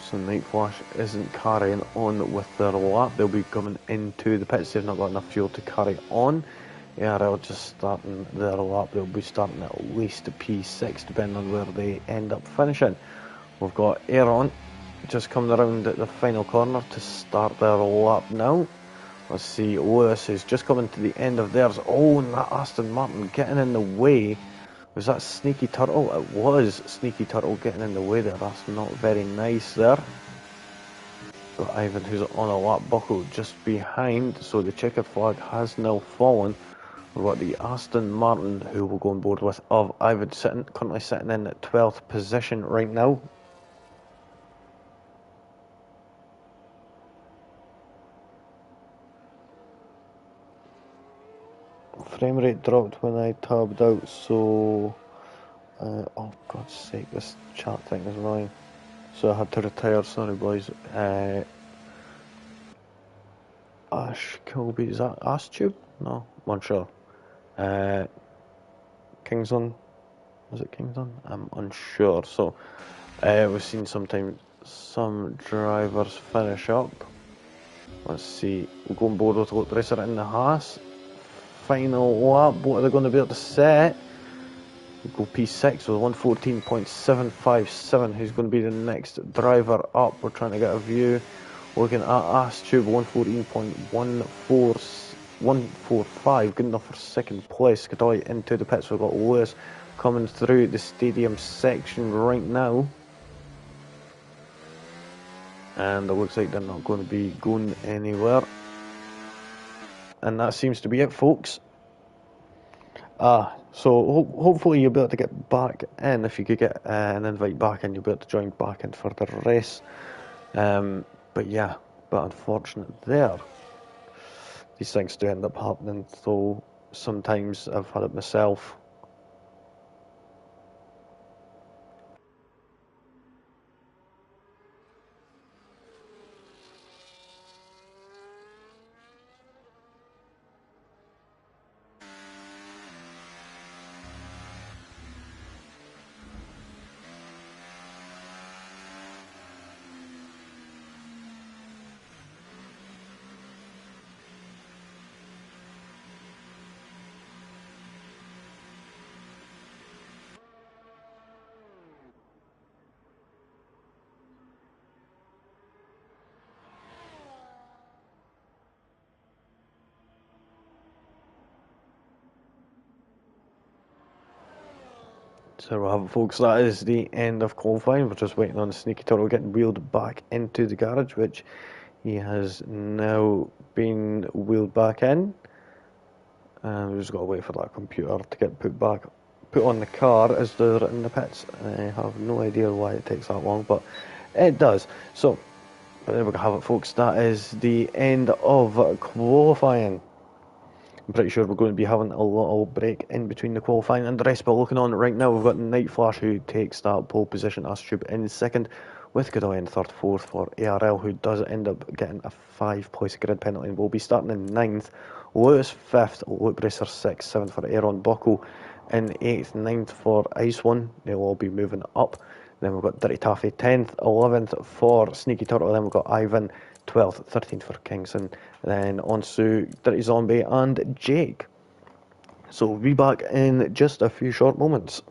S1: So Night Flash isn't carrying on with their lap. They'll be coming into the pits. They've not got enough fuel to carry on. Yeah, they'll just starting their lap. They'll be starting at least P6, depending on where they end up finishing. We've got Aaron just coming around at the final corner to start their lap now. Let's see, Lewis is just coming to the end of theirs. Oh, and that Aston Martin getting in the way. Was that Sneaky Turtle? It was Sneaky Turtle getting in the way there. That's not very nice there. Got Ivan who's on a lap buckle just behind, so the checkered flag has now fallen. We've got the Aston Martin who will go on board with of Ivan currently sitting in at 12th position right now. Frame rate dropped when I tabbed out, so oh God's sake, this chat thing is annoying. So I had to retire, sorry boys. Ash Kilby, is that AshTube? No, I'm unsure. Kingston, was it Kingston? I'm unsure. So we've seen sometimes some drivers finish up. Let's see, we'll go on board with Luke Bracer in the Haas. Final lap, what are they going to be able to set? We'll go P6 with 1:14.757. Who's going to be the next driver up? We're trying to get a view Looking at Astube 114.145, good enough for second place. Godoy into the pits. We've got Lewis coming through the stadium section right now. And it looks like they're not going to be going anywhere. And that seems to be it, folks. So hopefully you'll be able to get back in. If you could get an invite back in, you'll be able to join back in for the race. But yeah, but unfortunate there. These things do end up happening, though sometimes I've had it myself. So we'll have it, folks. That is the end of qualifying. We're just waiting on Sneaky Turtle getting wheeled back into the garage, which he has now been wheeled back in. And we've just got to wait for that computer to get put on the car as they're in the pits. I have no idea why it takes that long, but it does. So there we have it, folks. That is the end of qualifying. I'm pretty sure we're going to be having a little break in between the qualifying and the rest, but looking on right now, we've got Night Flash who takes that pole position, Astube in second, with Godoy in third, fourth for ARL, who does end up getting a 5-place grid penalty and will be starting in ninth. Lewis fifth, Luke Bracer sixth, seventh for Aaron Buckle in eighth, ninth for Ice One. They'll all be moving up. Then we've got Dirty Taffy 10th, 11th for Sneaky Turtle. Then we've got Ivan 12th, 13th for Kingston. Then on to Dirty Zombie and Jake. So we'll be back in just a few short moments.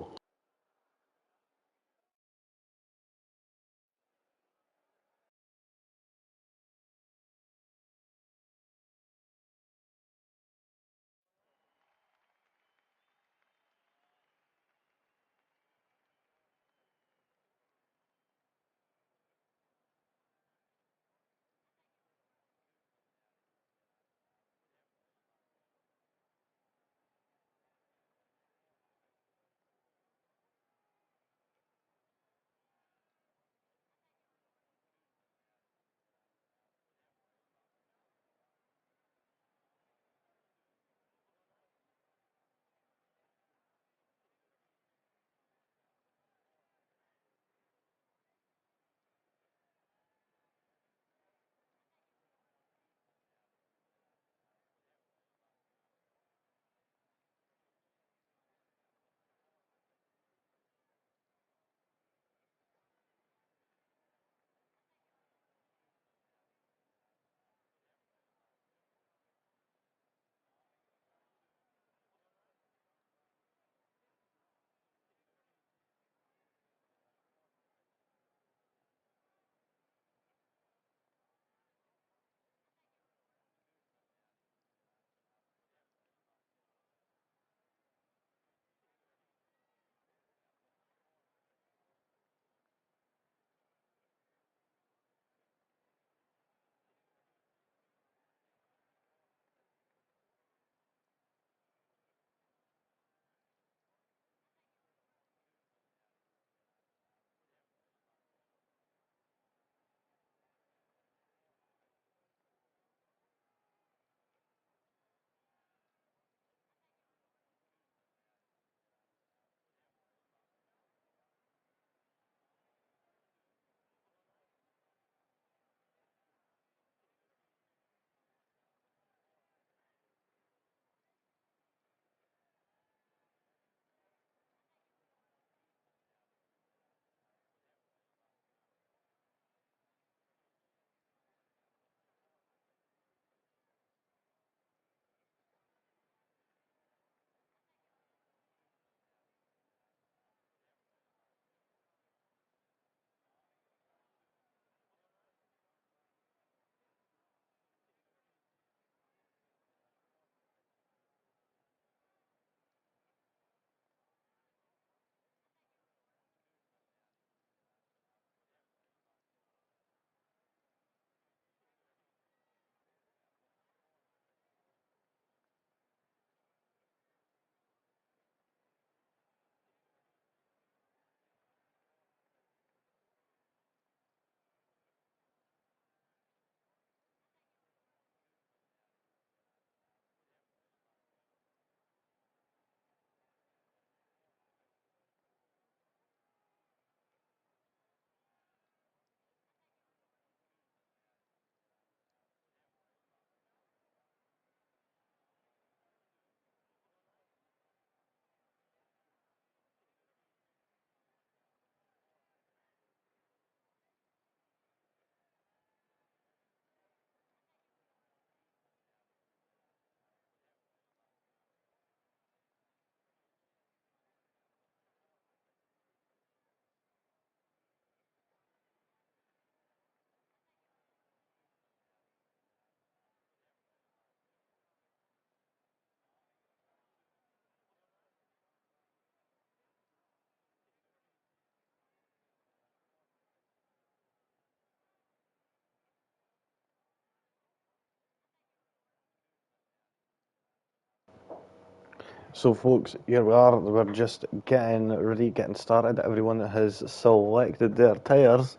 S1: So folks, here we are, we're just getting ready, getting started. Everyone has selected their tyres.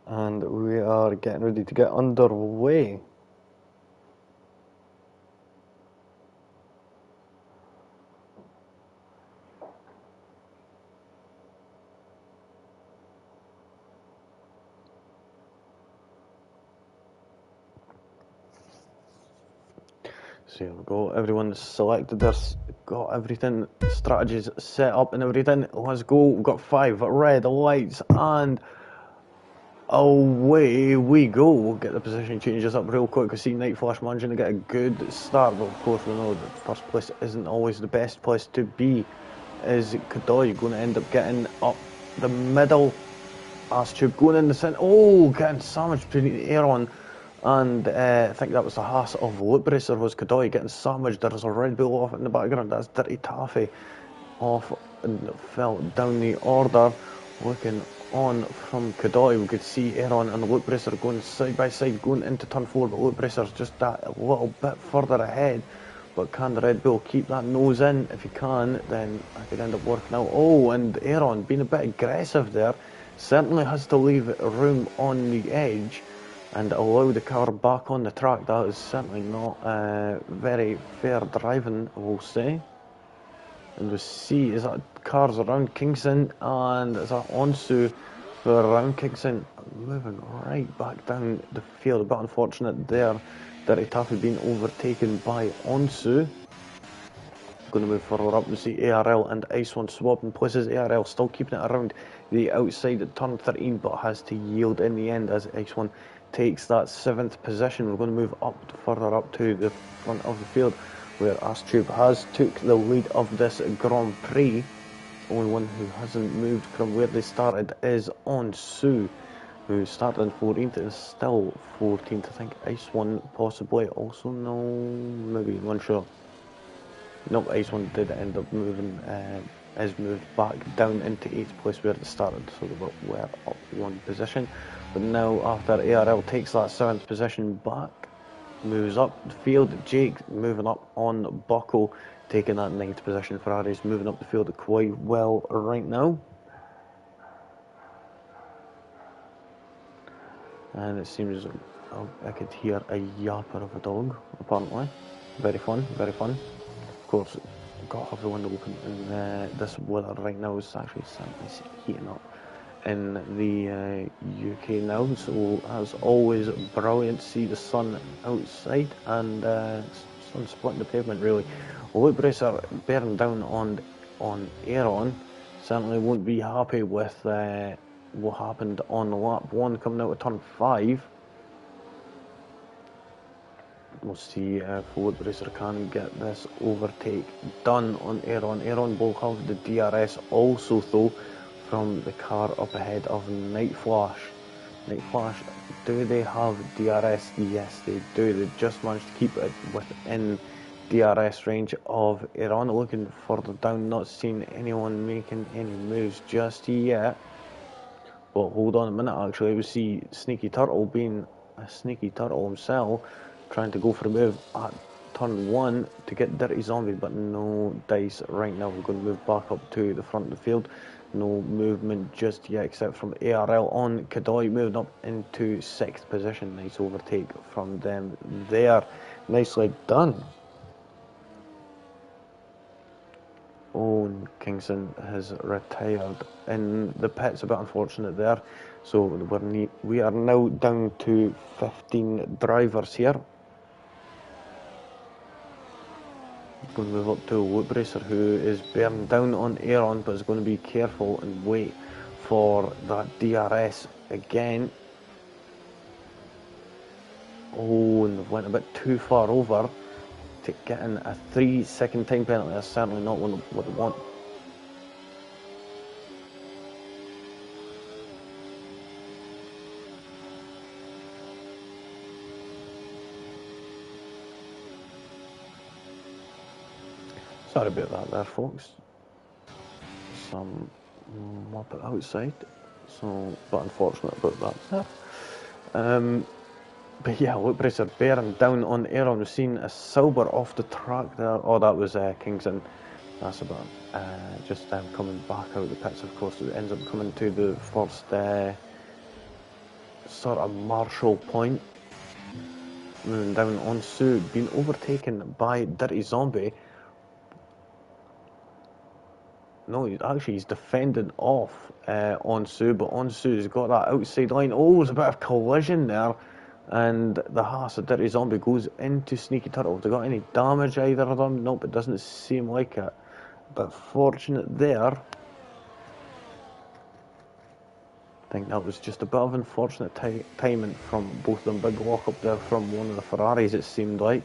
S1: And we are getting ready to get underway. So here we go, everyone's selected their, got everything, strategies set up and everything. Let's go, we've got 5 red lights and away we go. We'll get the position changes up real quick. We see Night Flash managing to get a good start, but of course we know that first place isn't always the best place to be. Is Kadoy going to end up getting up the middle? Tube going in the centre. Oh, getting sandwiched between Aaron and I think that was the Haas of Lip Racer was Kadoy getting sandwiched. There's a Red Bull off in the background. That's Dirty Taffy off and fell down the order. Looking on from Kadoy, we could see Aaron and Lip Racer going side by side going into turn 4, but Lip Racer's just that little bit further ahead. But can the Red Bull keep that nose in? If he can, then I could end up working out. Oh, and Aaron being a bit aggressive there. Certainly has to leave room on the edge and allow the car back on the track. That is certainly not very fair driving, I will say. And we see, is that cars around Kingston and is that Onsu who are around Kingston moving right back down the field. A bit unfortunate there, Dirty Taffy being overtaken by Onsu. Going to move further up, we see ARL and Ice One swapping places. ARL still keeping it around the outside at turn 13, but has to yield in the end as Ice One takes that 7th position. We're going to move up further up to the front of the field, where Tube has took the lead of this Grand Prix. Only one who hasn't moved from where they started is Onsu, who started in 14th and is still 14th. I think Ice One possibly also, no, maybe, not sure. Nope, Ice One did end up moving, has moved back down into 8th place where it started, so they were up 1 position. But now after ARL takes that 7th position back, moves up the field, Jake moving up on Buckle, taking that 9th position. Ferrari's moving up the field quite well right now. And it seems I could hear a yapper of a dog, apparently. Very fun, very fun. Of course, got half the window open, and this weather right now is actually heating up in the UK now, so as always, brilliant to see the sun outside and sun splitting the pavement really. Lip Racer bearing down on Aaron, certainly won't be happy with what happened on lap 1 coming out of turn 5. We'll see if Lip Racer can get this overtake done on Aaron. Aaron will have the DRS also though from the car up ahead of Night Flash. Night Flash, do they have DRS? Yes, they do. They just managed to keep it within DRS range of Aaron. Looking further down, not seeing anyone making any moves just yet. But hold on a minute, actually, we see Sneaky Turtle being a sneaky turtle himself, trying to go for a move at turn 1 to get Dirty Zombie, but no dice right now. We're going to move back up to the front of the field. No movement just yet, except from ARL on Kadoy, moving up into 6th position. Nice overtake from them there. Nicely done. Owen Kingston has retired in the pits, a bit unfortunate there. So we are now down to 15 drivers here. Going to move up to Lip Racer, who is bearing down on Aaron, but is going to be careful and wait for that DRS again. Oh, and went a bit too far over to get in a 3-second time penalty. That's certainly not what they want. Sorry about that there, folks. Some Muppet outside, so but unfortunate about that there. But yeah, Luke Bracer bearing down on Aaron. We've seen a Silver off the track there. Oh, that was Kingston. That's about just coming back out of the pits. Of course, it ends up coming to the first sort of Marshall point. Moving down on Sue, being overtaken by Dirty Zombie. No, he's defended off Onsu, but Onsu's got that outside line. Oh, there's a bit of collision there, and the Haas of Dirty Zombie goes into Sneaky Turtle. Have they got any damage, either of them? Nope, it doesn't seem like it. But fortunate there. I think that was just a bit of unfortunate timing from both of them. Big lock up there from one of the Ferraris, it seemed like.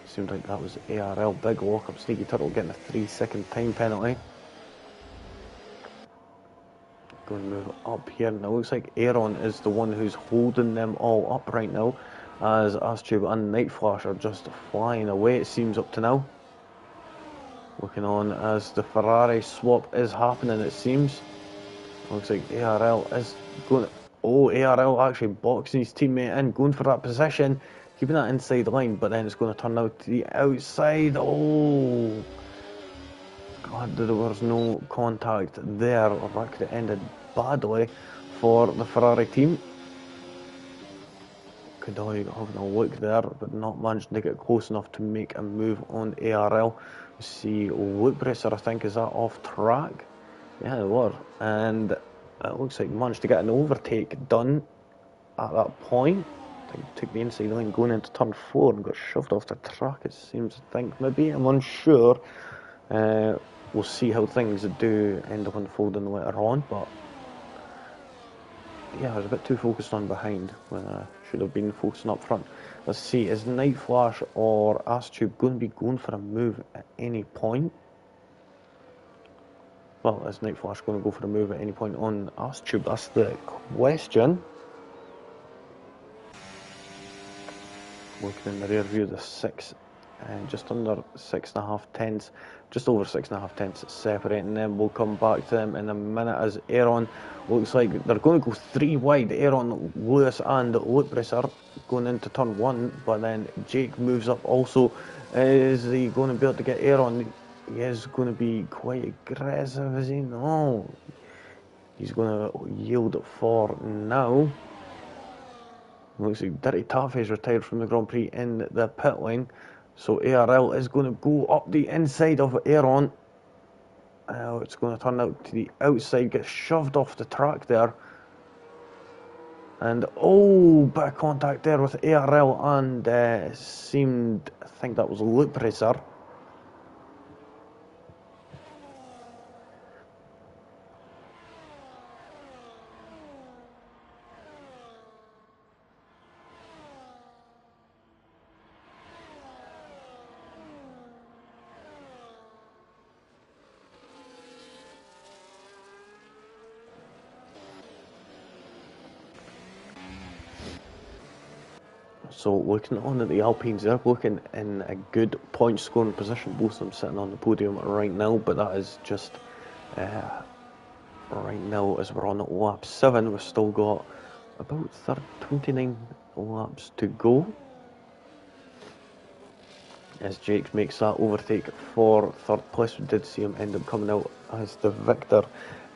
S1: Seemed like that was ARL. Big lock up. Sneaky Turtle getting a 3-second time penalty. Going to move up here now. Looks like Aaron is the one who's holding them all up right now, as Astube and Night Flash are just flying away, it seems, up to now. Looking on as the Ferrari swap is happening, it seems. Looks like ARL is going. Oh, ARL actually boxing his teammate in, going for that position, keeping that inside line, but then it's going to turn out to the outside. Oh, glad that there was no contact there, or that could have ended badly for the Ferrari team. Godoy having a look there, but not managing to get close enough to make a move on ARL. We see Luke Bracer, I think, is that off track? Yeah, they were. And it looks like managed to get an overtake done at that point. I think took the inside line going into turn 4 and got shoved off the track, it seems. I think maybe, I'm unsure. We'll see how things do end up unfolding later on, but yeah, I was a bit too focused on behind when I should have been focusing up front. Let's see, is Night Flash or Astube going to be going for a move at any point? Well, is Night Flash going to go for a move at any point on Astube? That's the question. Looking in the rear view, the 6 and just under 6.5 tenths, just over 6.5 tenths separating them. We'll come back to them in a minute, as Aaron looks like they're going to go 3 wide. Aaron, Lewis and Luke Bracer going into turn 1, but then Jake moves up also. Is he going to be able to get Aaron? He is going to be quite aggressive, is he? No, he's going to yield for now. Looks like Dirty Taffy's retired from the Grand Prix in the pit lane. So ARL is going to go up the inside of Aaron. It's going to turn out to the outside, get shoved off the track there. And oh, bit of contact there with ARL and seemed, I think that was Luke Bracer. So looking on at the Alpines, they're looking in a good point scoring position, both of them sitting on the podium right now, but that is just right now as we're on lap 7. We've still got about 29 laps to go, as Jake makes that overtake for 3rd place. We did see him end up coming out as the victor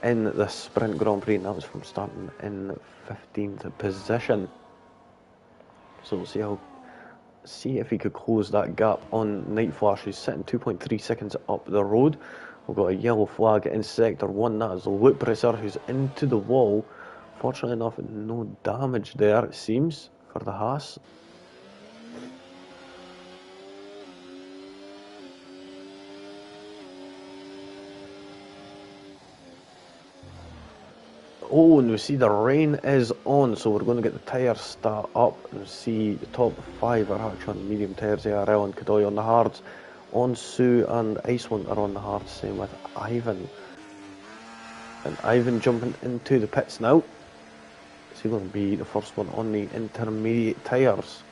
S1: in the Sprint Grand Prix, and that was from starting in 15th position. So we'll see if he could close that gap on Night Flash, who's sitting 2.3 seconds up the road. We've got a yellow flag in sector 1. That is Luke Bracer, who's into the wall. Fortunately enough, no damage there, it seems, for the Haas. Oh, and we see the rain is on, so we're going to get the tyres start up. And see the top 5 are actually on the medium tyres. ARL and Kadoy on the hards. Onsu and Icewind are on the hards, same with Ivan. And Ivan jumping into the pits now. Is he going to be the first one on the intermediate tyres?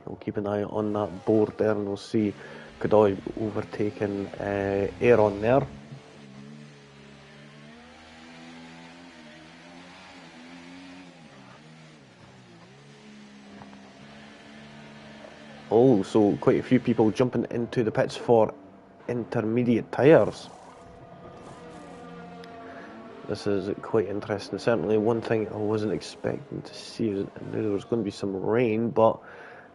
S1: We'll keep an eye on that board there, and we'll see Kadoy overtaking Aaron there. Oh, so quite a few people jumping into the pits for intermediate tyres. This is quite interesting. Certainly one thing I wasn't expecting to see is I knew there was going to be some rain, but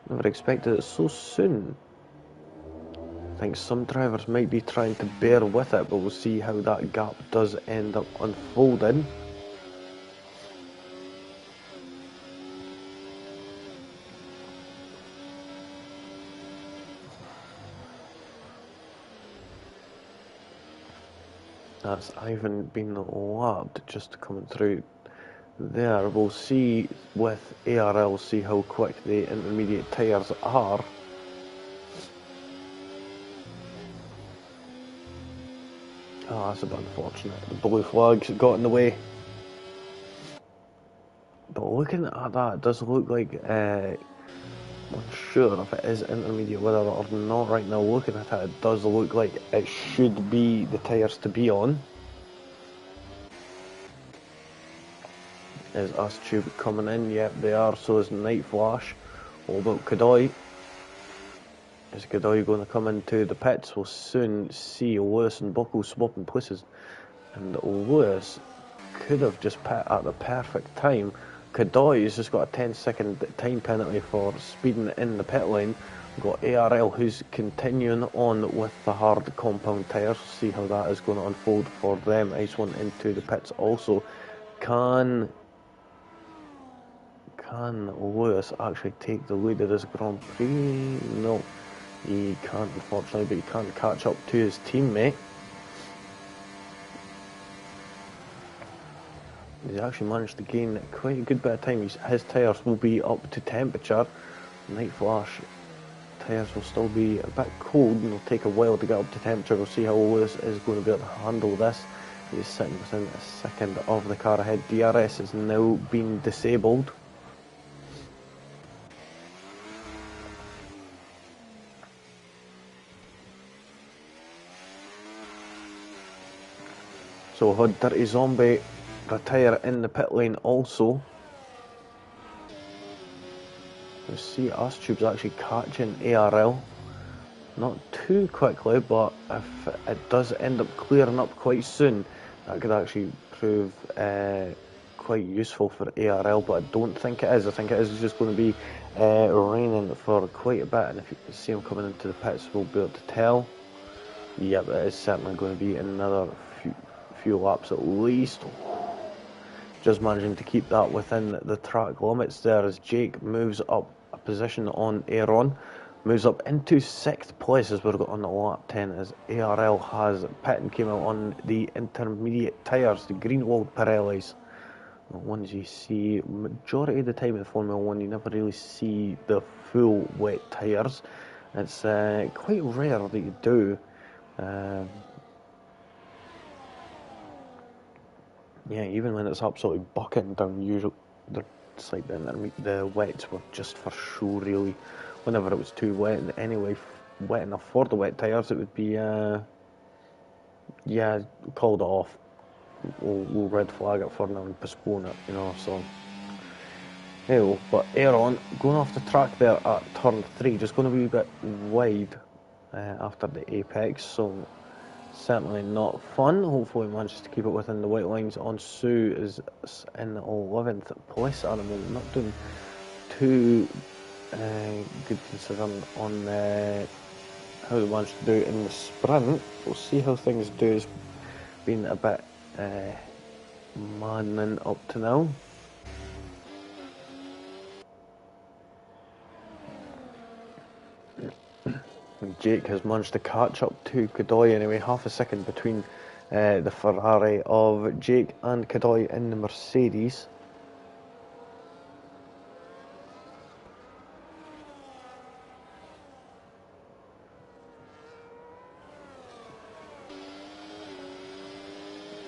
S1: never expected it so soon. I think some drivers might be trying to bear with it, but we'll see how that gap does end up unfolding. That's Ivan being lapped just coming through there. We'll see with ARL, see how quick the intermediate tyres are. Oh, that's a bit unfortunate. The blue flags got in the way. But looking at that, it does look like, I'm sure if it is intermediate weather or not right now. Looking at it, it does look like it should be the tyres to be on. Is Astube coming in? Yep, they are. So is Night Flash. What about Kadoy? Is Kadoy going to come into the pits? We'll soon see Lewis and Buckle swapping places. And Lewis could have just pit at the perfect time. Kadoy has just got a 10-second time penalty for speeding in the pit lane. We've got ARL who's continuing on with the hard compound tyres. See how that is going to unfold for them. Ice one into the pits also. Can Lewis actually take the lead of this Grand Prix? No, he can't, unfortunately, but he can't catch up to his teammate. He's actually managed to gain quite a good bit of time. His tyres will be up to temperature. Night Flash tyres will still be a bit cold and it'll take a while to get up to temperature. We'll see how Lewis is going to be able to handle this. He's sitting within a second of the car ahead. DRS is now being disabled. So we've had Dirty Zombie retire in the pit lane also. You see Astube's actually catching ARL. Not too quickly, but if it does end up clearing up quite soon, that could actually prove quite useful for ARL, but I don't think it is. I think it is just going to be raining for quite a bit, and if you can see him coming into the pits, we'll be able to tell. Yep, it is certainly going to be another few laps at least. Just managing to keep that within the track limits there as Jake moves up a position on Aaron. Moves up into 6th place as we're on the lap 10 as ARL has pit and came out on the intermediate tyres, the Greenwald Pirellis. The ones you see majority of the time in Formula 1, you never really see the full wet tyres. It's quite rare that you do. Yeah, even when it's absolutely bucketing down, usually it's like the wets were just for show, really. Whenever it was too wet, and anyway, wet enough for the wet tyres, it would be, yeah, called off. We'll red flag it for now and postpone it, you know, so. Anyway, but Aaron going off the track there at turn 3, just going to be a bit wide after the apex, so certainly not fun. Hopefully he manages to keep it within the white lines. Onsu is in 11th place at the moment, not doing too good considering on how they managed to do it in the sprint. We'll see how things do. It's been a bit maddening up to now. Jake has managed to catch up to Kadoy anyway, half a second between the Ferrari of Jake and Kadoy in the Mercedes.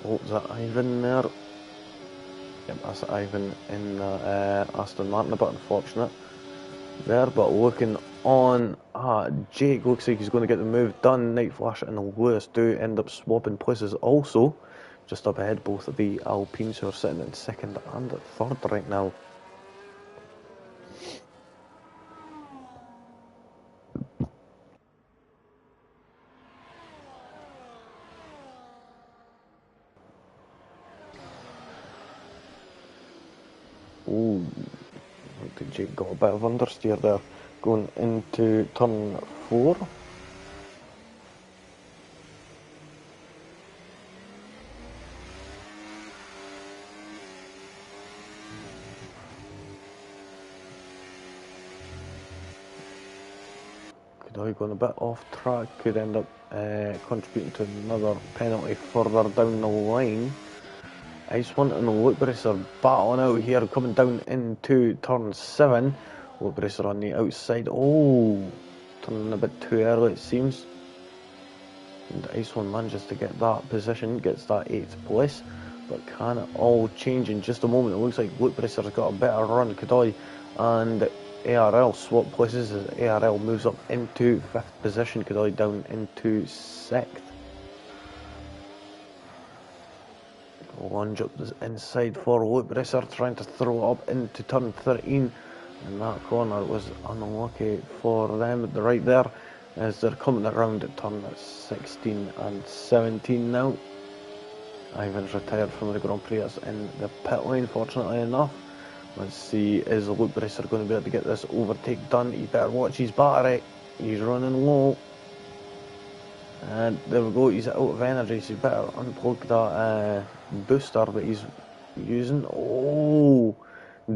S1: Oh, is that Ivan there? Yep, that's Ivan in the Aston Martin, a bit unfortunate there, but looking on Jake, looks like he's going to get the move done. Night Flash and Lewis do end up swapping places also, just up ahead both of the Alpines who are sitting in 2nd and 3rd right now. Ooh, I think Jake got a bit of understeer there. Going into turn 4. Going a bit off track, could end up contributing to another penalty further down the line. Ice One and Loop Bracer battling out here, coming down into turn 7. Loop Bracer on the outside. Oh, turning a bit too early it seems. And Ice One manages to get that position, gets that 8th place. But can it all change in just a moment? It looks like Loop Bracer's got a better run. Kadoi and ARL swap places as ARL moves up into 5th position. Kadoi down into 6th. Lunge up the inside for Loop Racer, trying to throw it up into turn 13. And that corner was unlucky for them right there, as they're coming around at turn 16 and 17 now. Ivan's retired from the Grand Prix. That's in the pit lane, fortunately enough. Let's see, is Loop Racer going to be able to get this overtake done? He better watch his battery. He's running low. And there we go, he's out of energy, so you better unplug that booster that he's using. Oh,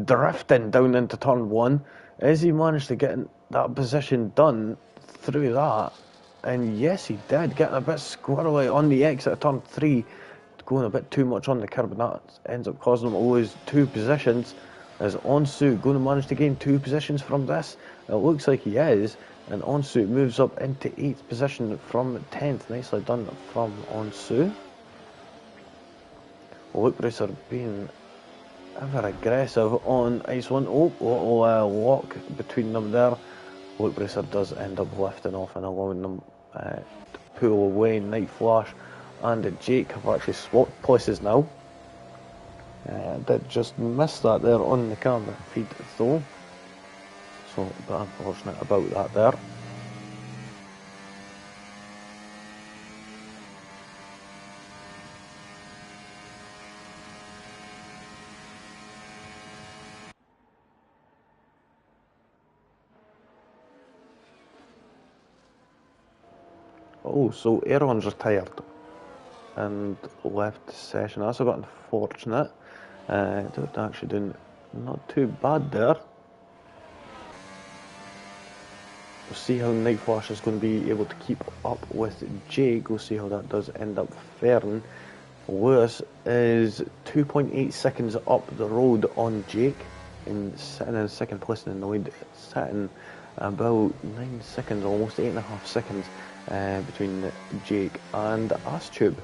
S1: drifting down into turn 1. As he managed to get that position done through that? And yes, he did, getting a bit squirrely on the exit of turn 3, going a bit too much on the curb, and that ends up causing him to lose 2 positions. Is Onsu going to manage to gain 2 positions from this? It looks like he is. And Onsu moves up into 8th position from 10th. Nicely done from Onsu. Loop Racer being ever aggressive on Ice One. Lock between them there. Loop Racer does end up lifting off and allowing them to pull away. Night Flash and Jake have actually swapped places now. Did just miss that there on the camera feed though. So a bit unfortunate about that there. Oh, so Aaron's retired and left the session. That's a bit unfortunate. Actually doing not too bad there. We'll see how Night Flash is going to be able to keep up with Jake. We'll see how that does end up faring. Lewis is 2.8 seconds up the road on Jake, sitting in 2nd place in the lead, sitting about 9 seconds, almost 8.5 seconds between Jake and Astube.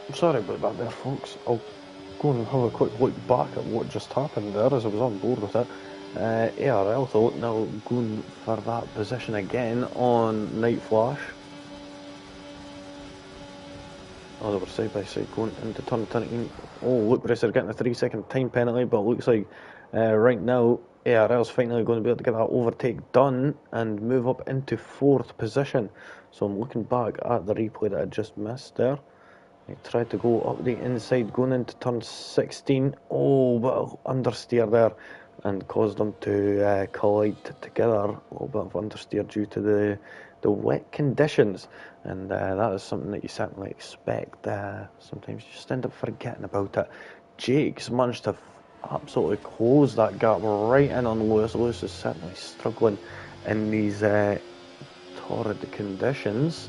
S1: I'm sorry about that there, folks. I'll go and have a quick look back at what just happened there, as I was on board with it. ARL though now going for that position again on Night Flash. Oh, they were side by side going into turn 13. Oh, Loop Racer getting a 3-second time penalty, but it looks like right now ARL's finally going to be able to get that overtake done and move up into 4th position. So I'm looking back at the replay that I just missed there. He tried to go up the inside going into turn 16. Oh, but understeer there and caused them to collide together. A little bit of understeer due to the wet conditions, and that is something that you certainly expect. Sometimes you just end up forgetting about it. Jake's managed to absolutely close that gap right in on Lewis. Lewis is certainly struggling in these torrid conditions.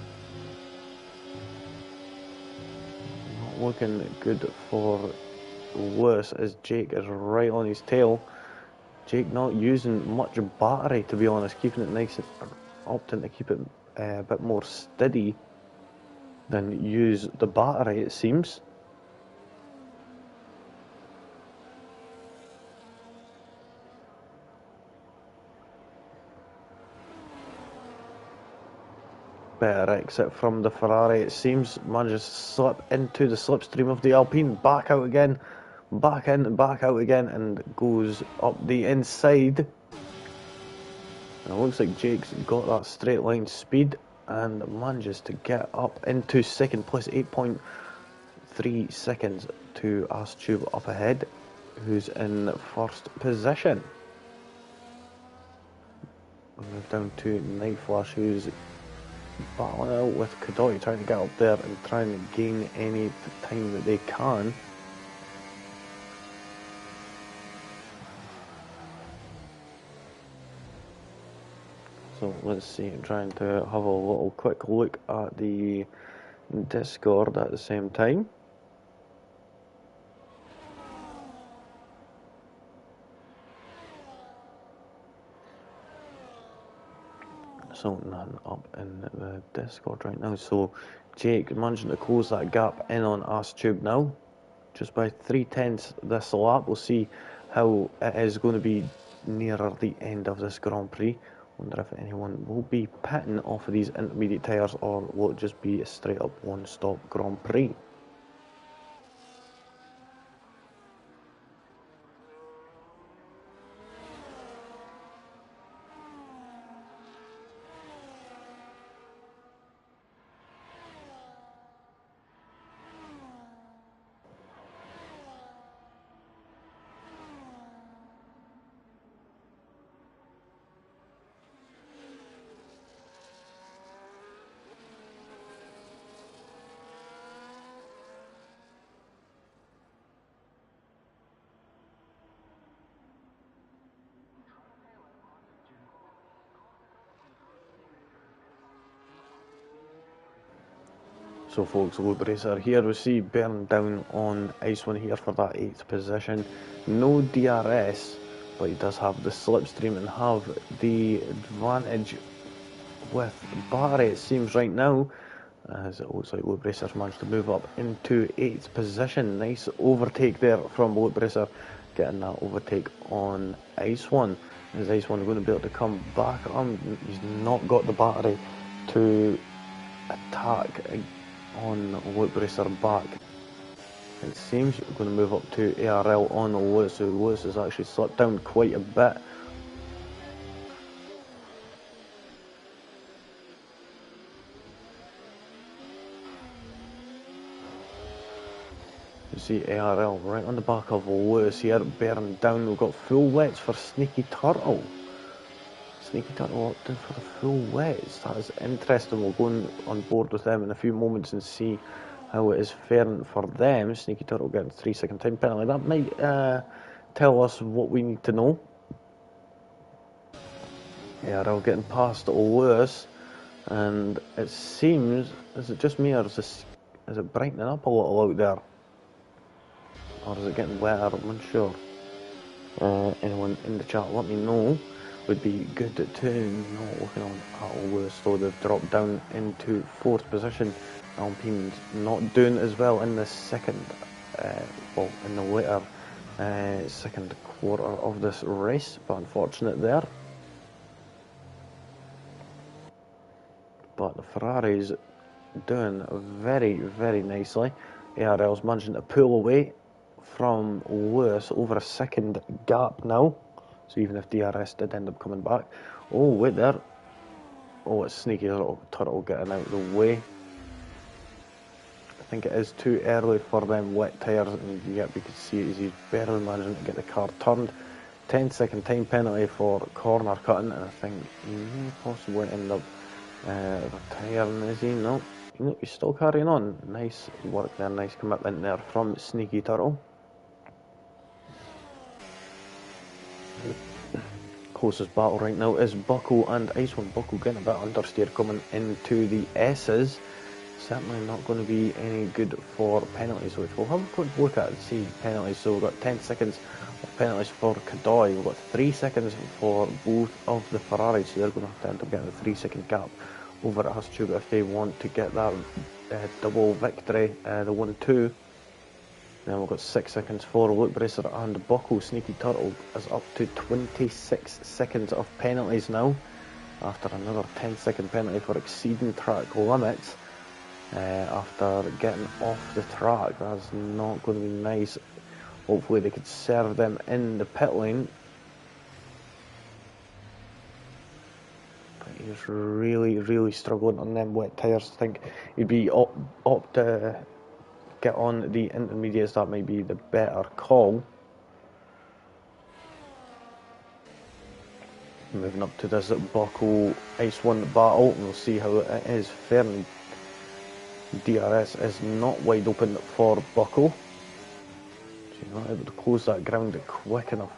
S1: Not looking good for Lewis as Jake is right on his tail. Jake not using much battery, to be honest, keeping it nice and opting to keep it a bit more steady. then use the battery, it seems. Better exit from the Ferrari, it seems. Manages to slip into the slipstream of the Alpine, back out again, back in, back out again, and goes up the inside. And it looks like Jake's got that straight line speed and manages to get up into second place, 8.3 seconds to Astube up ahead, who's in first position. We move down to Night Flash, who's battling out with Kadoi, trying to get up there and trying to gain any time that they can. So let's see, I'm trying to have a little quick look at the Discord at the same time. So none up in the Discord right now. So Jake managing to close that gap in on Astube now, just by 3/10 this lap. We'll see how it is going to be nearer the end of this Grand Prix. Wonder if anyone will be pitting off of these intermediate tyres, or will it just be a straight up one-stop Grand Prix? So folks, Loop Racer here, we see Burn down on Iceone here for that 8th position. No DRS, but he does have the slipstream and have the advantage with Barry, it seems right now, as it looks like Loop Racer's managed to move up into 8th position. Nice overtake there from Loop Racer, getting that overtake on Iceone. Is Iceone going to be able to come back on? He's not got the battery to attack on Loop Racer back. It seems we're going to move up to ARL on Lewis, so Lewis has actually slipped down quite a bit. You see ARL right on the back of Lewis here, bearing down. We've got full wets for Sneaky Turtle. Sneaky Turtle opting for the full wets. That is interesting. We'll go on board with them in a few moments and see how it is faring for them. Sneaky Turtle getting 3-second time penalty. That might tell us what we need to know. ARL getting past Lewis, and it seems, is it just me, or is it brightening up a little out there? Or is it getting wetter? I'm unsure. Anyone in the chat, let me know. Would be good to know. Looking on at Lewis, though, they've dropped down into 4th position. Alpine's not doing as well in the second, in the later second quarter of this race, but unfortunate there. But the Ferrari's doing very, very nicely. ARL's managing to pull away from Lewis over a second gap now. So even if DRS did end up coming back. Oh, wait there. Oh, it's Sneaky Turtle getting out of the way. I think it is too early for them wet tyres, and yet we can see it as he's barely managing to get the car turned. 10-second time penalty for corner cutting, and I think he may possibly end up retiring, is he? No, he's still carrying on. Nice work there, nice commitment there from Sneaky Turtle. Closest battle right now is Buckle and Iceone. Buckle getting a bit understeer coming into the S's. Certainly not going to be any good for penalties, which we'll have a quick look at and see penalties. So we've got 10 seconds of penalties for Kadoi. We've got 3 seconds for both of the Ferraris, so they're going to have to end up getting a 3-second gap over at Astube if they want to get that double victory, the 1-2. Then we've got 6 seconds for Luke Bracer and Buckle. Sneaky Turtle is up to 26 seconds of penalties now, after another 10-second penalty for exceeding track limits. After getting off the track, that's not going to be nice. Hopefully they could serve them in the pit lane. But he's really struggling on them wet tyres. I think he'd be up to get on the intermediates. That might be the better call. Moving up to this Buckle Ice 1 battle, and we'll see how it is faring. DRS is not wide open for Buckle. She's not able to close that ground quick enough.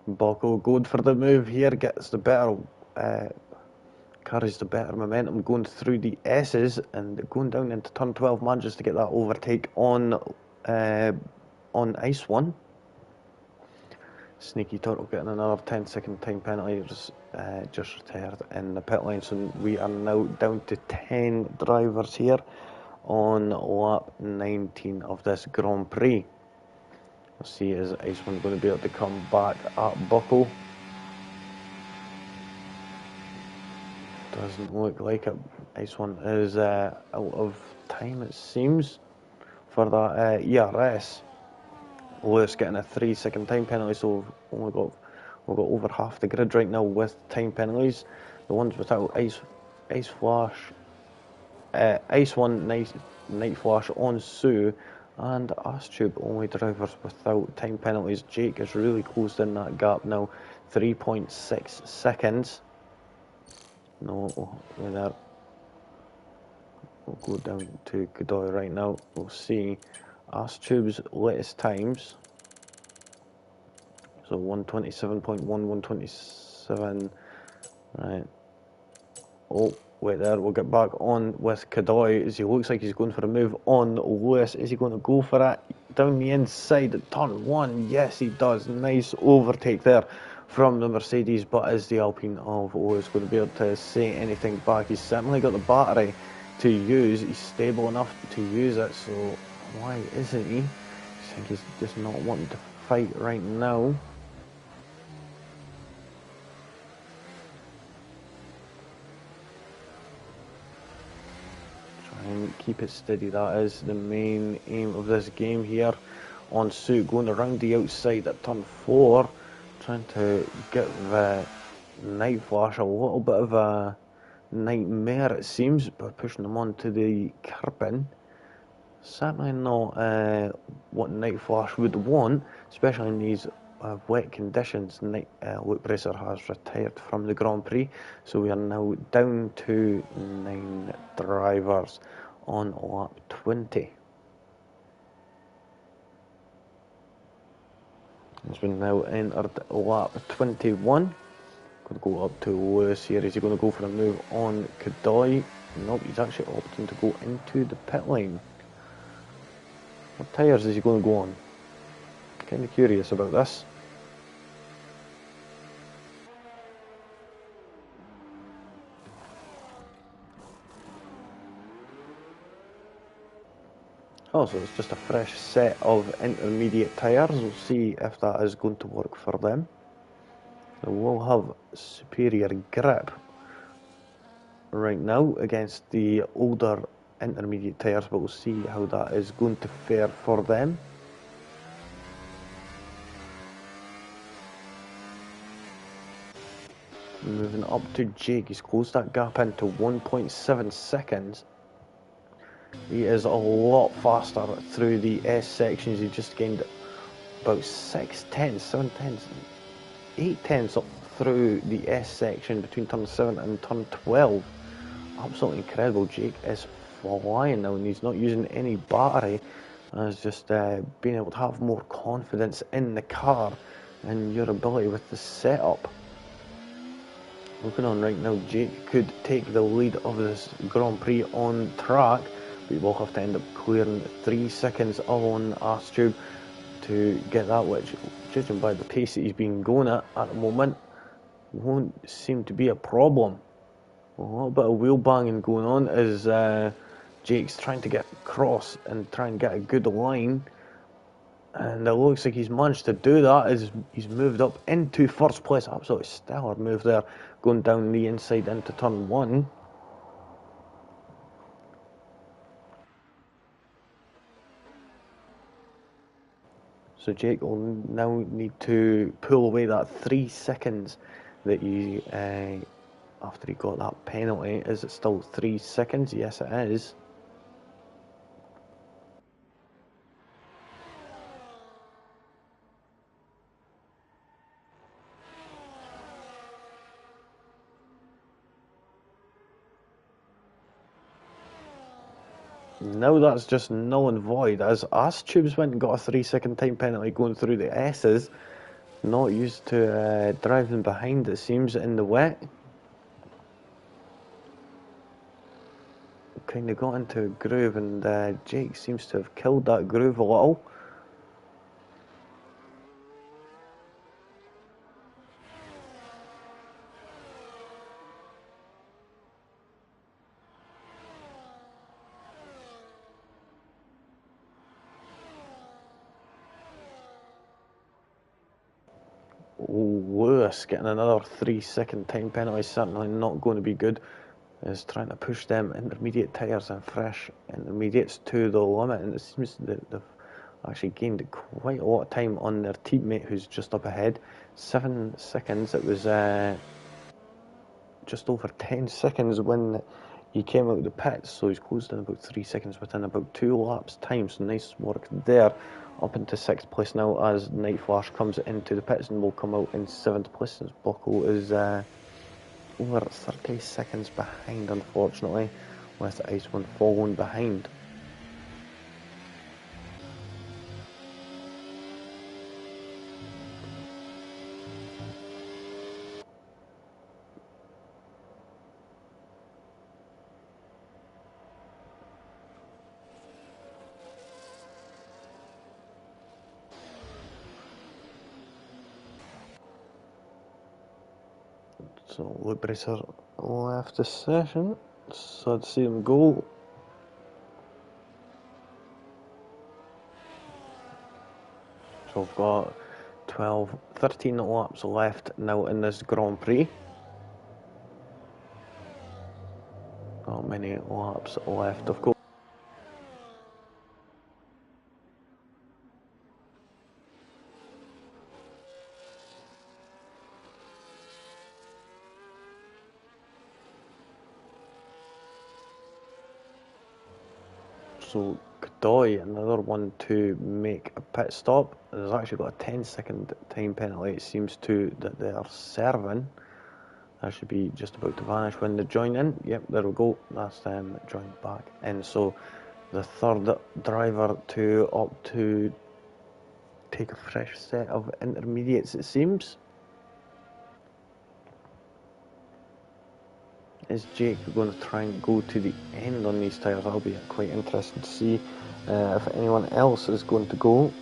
S1: Buckle going for the move here, gets the better, carries the better momentum going through the S's, and going down into turn 12 manages to get that overtake on Ice 1. Sneaky Turtle getting another 10-second time penalty, just retired in the pit lane. So we are now down to 10 drivers here on lap 19 of this Grand Prix. We'll see, is Ice 1 going to be able to come back at Buckle? Doesn't look like it. Ice 1 is out of time, it seems, for that ERS. Lewis getting a 3-second time penalty, so we've got over half the grid right now with time penalties. The ones without Ice Flash, Ice 1, Night Flash on Sue, and Astube, only drivers without time penalties. Jake has really closed in that gap now, 3.6 seconds. No, there. We'll go down to Godoy right now. We'll see Astube's latest times. So 127.1, 127. Right. Oh, wait there. We'll get back on with Godoy as he looks like he's going for a move on Lewis. Is he going to go for that down the inside at turn 1? Yes, he does. Nice overtake there from the Mercedes, but is the Alpine of Lewis going to be able to say anything back? He's certainly got the battery to use. He's stable enough to use it, so why isn't he? I think he's just not wanting to fight right now. And keep it steady, that is the main aim of this game here. On Suit going around the outside at turn 4, trying to get the Night Flash a little bit of a nightmare, it seems, but pushing them onto the curbing. Certainly not what Night Flash would want, especially in these wet conditions. Luke Bracer has retired from the Grand Prix, so we are now down to 9 drivers on lap 20. As we now entered lap 21. Going to go up to Lewis here. Is he going to go for a move on Godoy? Nope, he's actually opting to go into the pit lane. What tyres is he going to go on? Kind of curious about this. Oh, so it's just a fresh set of intermediate tyres. We'll see if that is going to work for them. So we'll have superior grip right now against the older intermediate tyres, but we'll see how that is going to fare for them. Moving up to Jake, he's closed that gap into 1.7 seconds. He is a lot faster through the S sections. He just gained about 6 tenths, 7 tenths, 8 tenths up through the S section between turn 7 and turn 12. absolutely incredible. Jake is flying now, and he's not using any battery, and is just being able to have more confidence in the car and your ability with the setup. Looking on right now, Jake could take the lead of this Grand Prix on track, but he will have to end up clearing 3 seconds on Astube to get that, which, judging by the pace that he's been going at the moment, won't seem to be a problem. A little bit of wheel banging going on as Jake's trying to get across and try and get a good line. And it looks like he's managed to do that as he's moved up into first place. Absolutely stellar move there, going down the inside into turn 1. So Jake will now need to pull away that 3 seconds that he, after he got that penalty. Is it still 3 seconds? Yes, it is. Now that's just null and void, as Tubes went and got a 3 second time penalty going through the S's. Not used to driving behind, it seems, in the wet. Kind of got into a groove, and Jake seems to have killed that groove a little. Lewis getting another 3 second time penalty, certainly not going to be good. Is trying to push them intermediate tyres and fresh intermediates to the limit, and it seems that they've actually gained quite a lot of time on their teammate who's just up ahead. 7 seconds. It was just over 10 seconds when he came out of the pits, so he's closed in about 3 seconds within about 2 laps time, so nice work there. Up into 6th place now as Night Flash comes into the pits and will come out in 7th place as Buckle is over 30 seconds behind, unfortunately, with Iceman following behind. So Luke Bracer left the session, so I'd see him go. So we've got 13 laps left now in this Grand Prix. Not many laps left, of course. So Godoy, another one to make a pit stop. There's actually got a 10-second time penalty, it seems to, that they are serving. That should be just about to vanish when they join in. Yep, there we go. That's them joined back in. So the third driver to opt to take a fresh set of intermediates, it seems. Is Jake going to try and go to the end on these tyres? That'll be quite interesting to see if anyone else is going to go.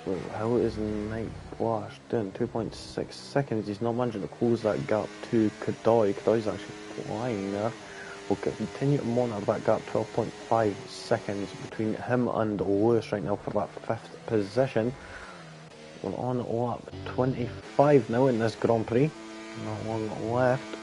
S1: So how is Night Flash doing? 2.6 seconds. He's not managing to close that gap to Kadoi. Kadoi's actually flying there. We'll continue to monitor that gap. 12.5 seconds between him and Lewis right now for that 5th position. We're on lap 25 now in this Grand Prix. Not long left.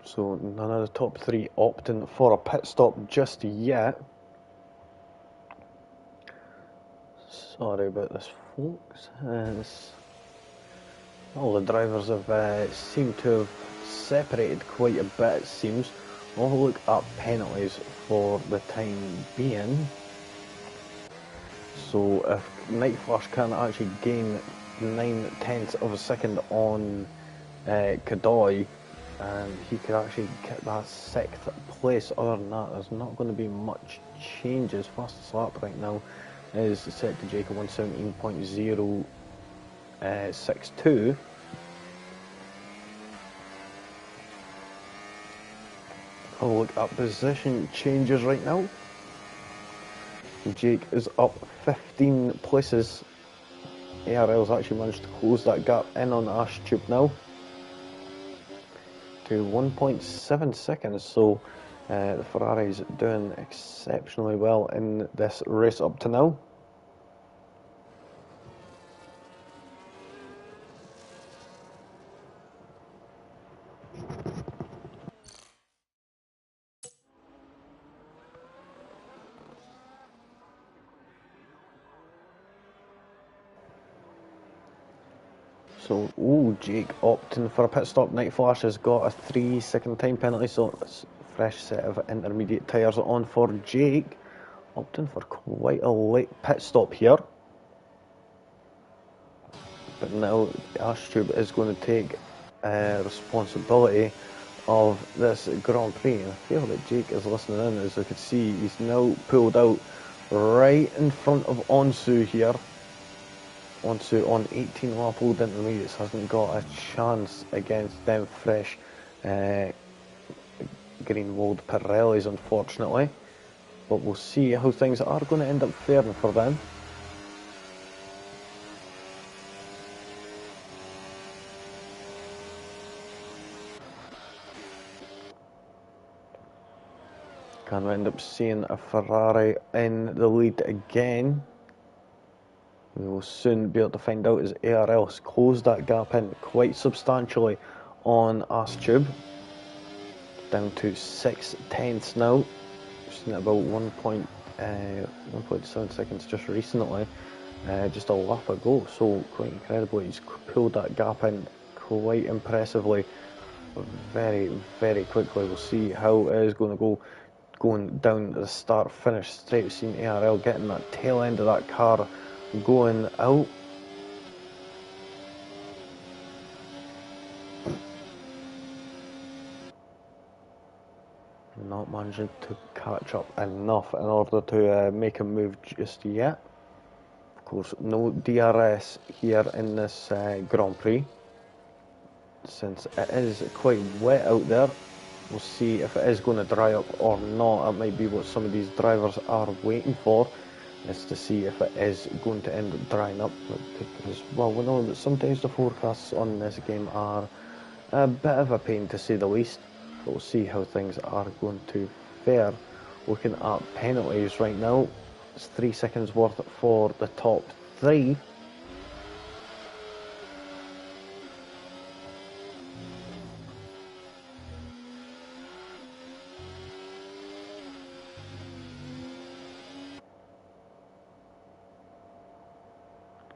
S1: So none of the top 3 opting for a pit stop just yet. Sorry about this, folks. All the drivers have seemed to have separated quite a bit, it seems. We'll have a look at penalties for the time being. So if Night Flash can actually gain 9/10 of a second on Kadoi, and he could actually get that 6th place. Other than that, there's not going to be much changes. Fastest lap right now is set to Jake at 1:17.062. Have a look at position changes right now. Jake is up 15 places. ARL's actually managed to close that gap in on Ash Tube now to 1.7 seconds. So the Ferrari's doing exceptionally well in this race up to now. So, Jake opting for a pit stop. Night Flash has got a 3-second time penalty, so it's a fresh set of intermediate tyres on for Jake. Opting for quite a late pit stop here. But now Ash Tube is going to take responsibility of this Grand Prix. And I feel that Jake is listening in. As I could see, he's now pulled out right in front of Onsu here. Onsu on 18 lap old intermediates hasn't got a chance against them fresh green walled Pirellis, unfortunately. But we'll see how things are going to end up faring for them. Can we end up seeing a Ferrari in the lead again? We will soon be able to find out as ARL has closed that gap in quite substantially on Astube. Down to 6/10 now. We've seen it about 1.7 seconds just recently, just a lap ago. So quite incredible. He's pulled that gap in quite impressively, very, very quickly. We'll see how it is going to go going down the start finish straight. We've seen ARL getting that tail end of that car going out. Not managing to catch up enough in order to make a move just yet. Of course, no DRS here in this Grand Prix, since it is quite wet out there. We'll see if it is going to dry up or not. That might be what some of these drivers are waiting for, is to see if it is going to end up drying up. Because, well, we know that sometimes the forecasts on this game are a bit of a pain, to say the least. But we'll see how things are going to fare. Looking at penalties right now, it's 3 seconds worth for the top 3.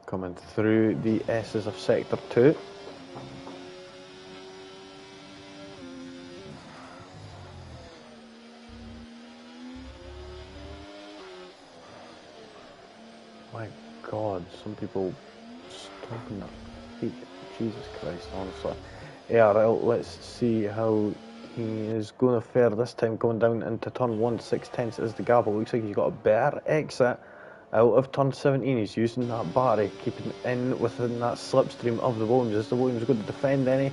S1: Coming through the S's of Sector 2. My God, some people stomping their feet. Jesus Christ, honestly. ARL, let's see how he is going to fare this time going down into turn 1, 6/10 is the gap. It looks like he's got a better exit out of turn 17. He's using that battery, keeping in within that slipstream of the Williams. Is the Williams going to defend any?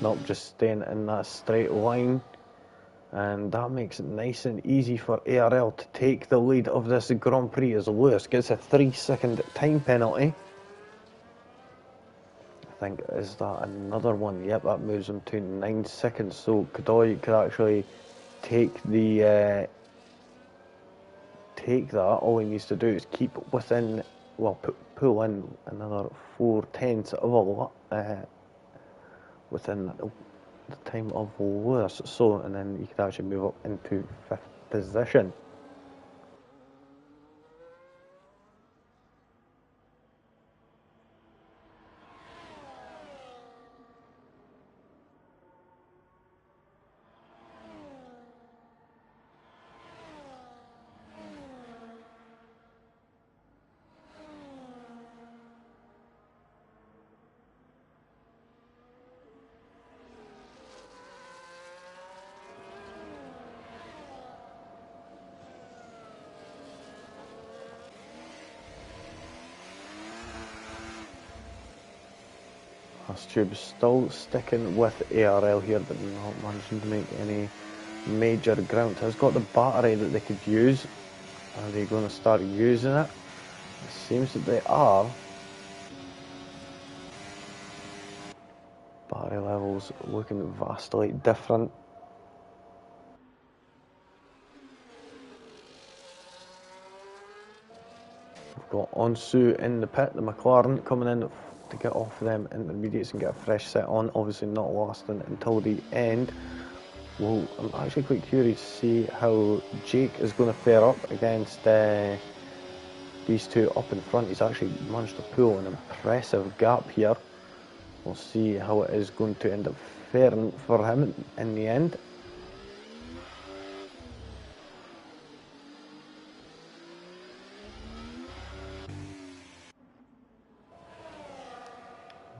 S1: Nope, just staying in that straight line. And that makes it nice and easy for ARL to take the lead of this Grand Prix as Lewis gets a 3-second time penalty. I think, is that another one? Yep, that moves him to 9 seconds. So Godoy could actually take the take that. All he needs to do is keep within, well, pull in another 4/10 of a lot within the time of Lewis. So, and then he could actually move up into 5th position. Tube still sticking with ARL here, but not managing to make any major ground. Has got the battery that they could use. Are they going to start using it? It seems that they are. Battery levels looking vastly different. We've got Onsu in the pit, the McLaren coming in to get off them intermediates and get a fresh set on, obviously not lasting until the end. Well, I'm actually quite curious to see how Jake is going to fare up against these two up in front. He's actually managed to pull an impressive gap here. We'll see how it is going to end up faring for him in the end.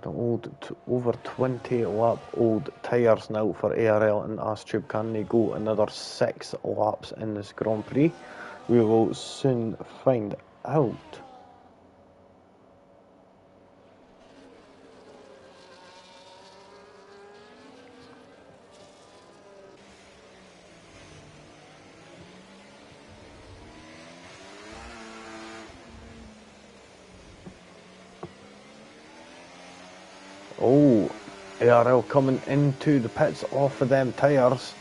S1: The over 20 lap old tyres now for ARL and Astube. Can they go another 6 laps in this Grand Prix? We will soon find out. Oh, ARL coming into the pits off of them tyres.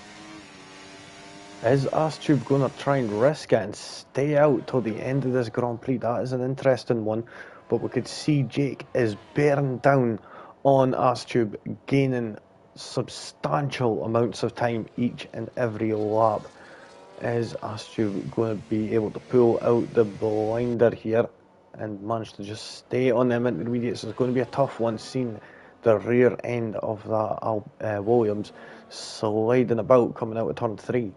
S1: Is Astube going to try and risk it and stay out till the end of this Grand Prix? That is an interesting one. But we could see Jake is bearing down on Astube, gaining substantial amounts of time each and every lap. Is Astube going to be able to pull out the blinder here and manage to just stay on them intermediates? It's going to be a tough one, seeing the rear end of that Williams sliding about coming out of turn 3.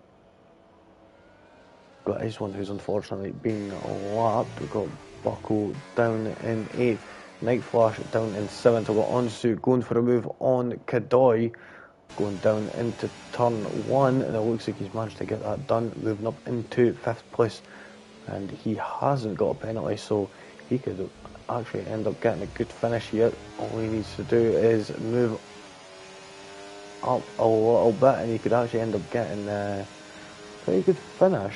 S1: Got his one who's unfortunately been lapped. We've got Buckle down in 8th, Night Flash down in 7th. We've got Onsu going for a move on Kadoy, going down into turn 1, and it looks like he's managed to get that done, moving up into 5th place, and he hasn't got a penalty, so he could actually end up getting a good finish here. All he needs to do is move up a little bit and he could actually end up getting a pretty good finish.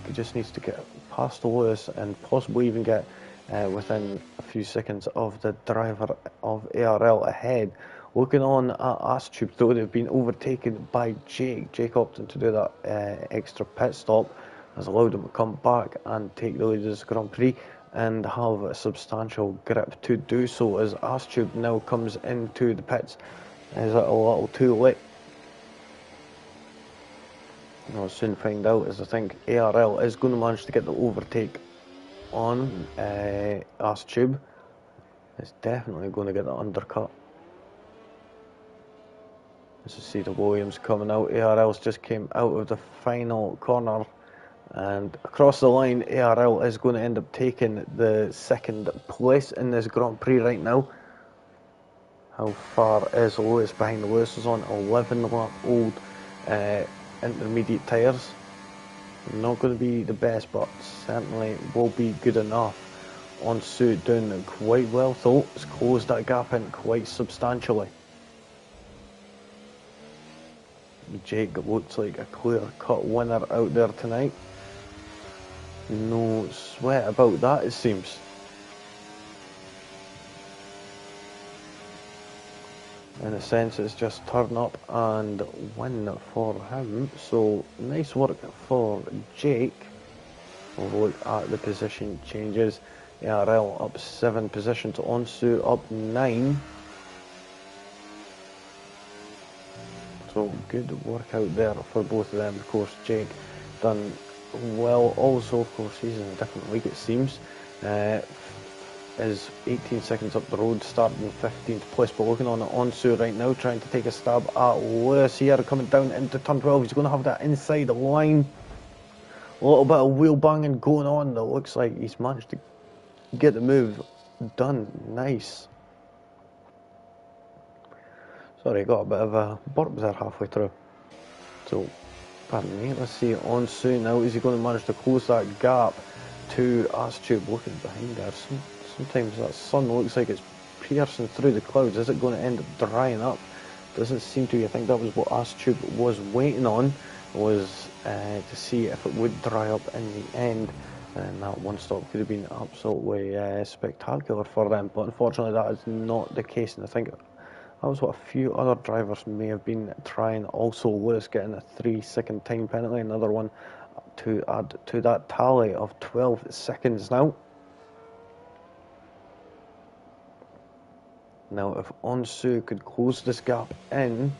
S1: He just needs to get past Lewis and possibly even get within a few seconds of the driver of ARL ahead. Looking on at Astube, though, they've been overtaken by Jake. Jake opting to do that extra pit stop has allowed him to come back and take the lead of this Grand Prix and have a substantial grip to do so, as Astube now comes into the pits. Is it a little too late? We'll soon find out, as I think ARL is going to manage to get the overtake on Astube. It's definitely going to get the undercut. As you see the Williams coming out, ARL's just came out of the final corner. And across the line, ARL is going to end up taking the 2nd place in this Grand Prix right now. How far is Lewis behind? Lewis is on 11 lap old intermediate tyres. Not going to be the best, but certainly will be good enough. Onsu doing quite well though. It's closed that gap in quite substantially. Jake looks like a clear-cut winner out there tonight. No sweat about that, it seems. In a sense, it's just turn up and win for him. So nice work for Jake. We'll look at the position changes. ARL up 7 positions, Onsu up 9. So good work out there for both of them. Of course, Jake done well also. Of course, he's in a different league, it seems. Is 18 seconds up the road, starting in 15th place, but looking on Onsu right now, trying to take a stab at Lewis here, coming down into turn 12. He's going to have that inside line. A little bit of wheel banging going on. That looks like he's managed to get the move done. Nice. Sorry, got a bit of a burp there halfway through. So, pardon me. Let's see Onsu now. Is he going to manage to close that gap to Astube? Looking behind there. Sometimes that sun looks like it's piercing through the clouds. Is it going to end up drying up? Doesn't seem to. I think that was what Astube was waiting on, was to see if it would dry up in the end. And that one stop could have been absolutely spectacular for them. But unfortunately, that is not the case. And I think that was what a few other drivers may have been trying. Also, Lewis getting a 3-second time penalty. Another one to add to that tally of 12 seconds now. Now, if Onsu could close this gap in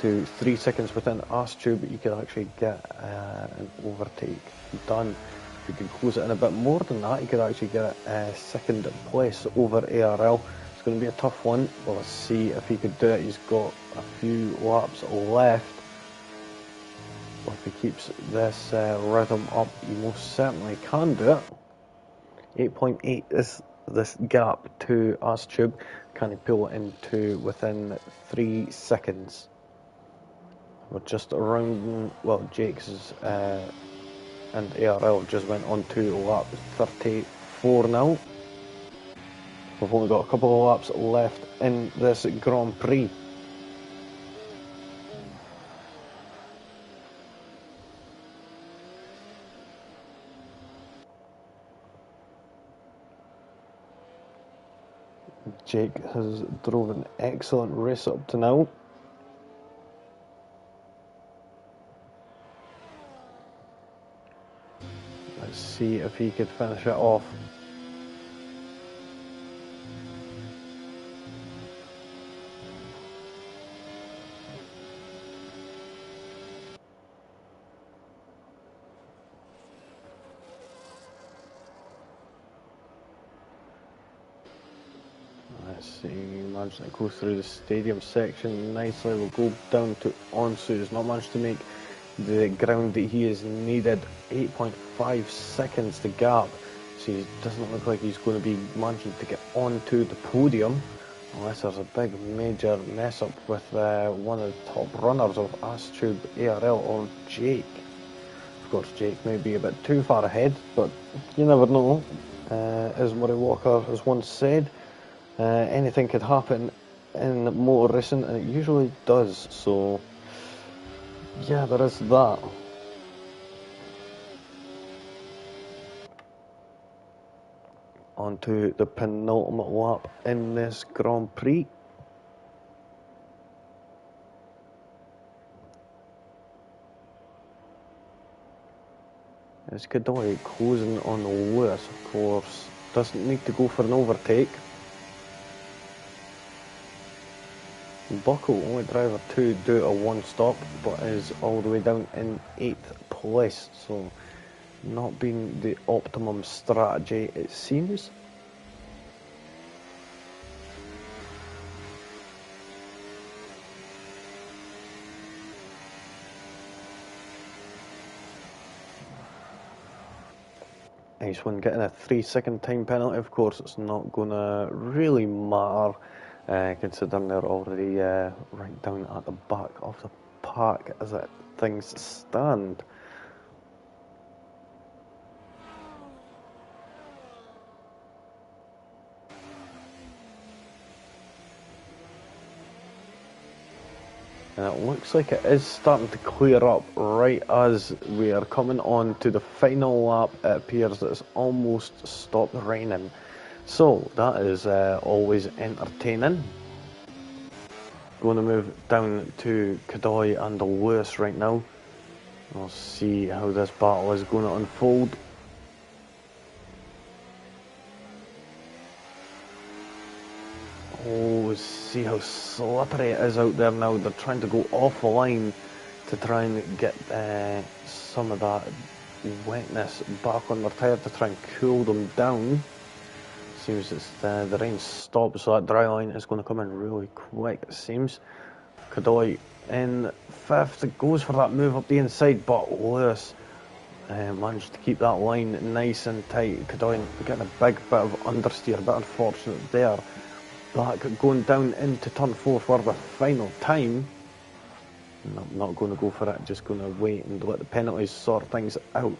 S1: to 3 seconds within Astube, you could actually get an overtake done. If you could close it in a bit more than that, you could actually get second place over ARL. It's going to be a tough one. Well, let's see if he could do it. He's got a few laps left. Well, if he keeps this rhythm up, he most certainly can do it. 8.8 is this gap to Astube. Can he pull it into within 3 seconds? We're just around, well, Jake's and ARL just went on to lap 34 now. We've only got a couple of laps left in this Grand Prix. Jake has drove an excellent race up to now. Let's see if he could finish it off. Let's see, imagine it goes through the stadium section nicely. We'll go down to Onsu. He's not managed to make the ground that he is needed. 8.5 seconds to gap. So he doesn't look like he's going to be managing to get onto the podium unless there's a big major mess up with one of the top runners of Astube, ARL or Jake. Of course, Jake may be a bit too far ahead, but you never know. As Murray Walker has once said, anything could happen in motor racing, and it usually does. So yeah, there is that. On to the penultimate lap in this Grand Prix. It's Godoy closing on Lewis, of course. Doesn't need to go for an overtake. Buckle, only driver to do a one-stop, but is all the way down in 8th place. So not being the optimum strategy, it seems. Nice one, getting a 3-second time penalty. Of course, it's not going to really matter considering they're already right down at the back of the pack as things stand. And it looks like it is starting to clear up right as we are coming on to the final lap. It appears that it's almost stopped raining. So that is always entertaining. Going to move down to Kadoy and Lewis right now. We'll see how this battle is going to unfold. Oh, see how slippery it is out there now. They're trying to go off the line to try and get some of that wetness back on their tyre to try and cool them down. Seems it's the rain stopped, so that dry line is going to come in really quick, it seems. Kadoy in fifth, goes for that move up the inside, but Lewis managed to keep that line nice and tight. Kadoy getting a big bit of understeer, a bit unfortunate there. Back going down into turn 4 for the final time. No, not going to go for it, just going to wait and let the penalties sort things out.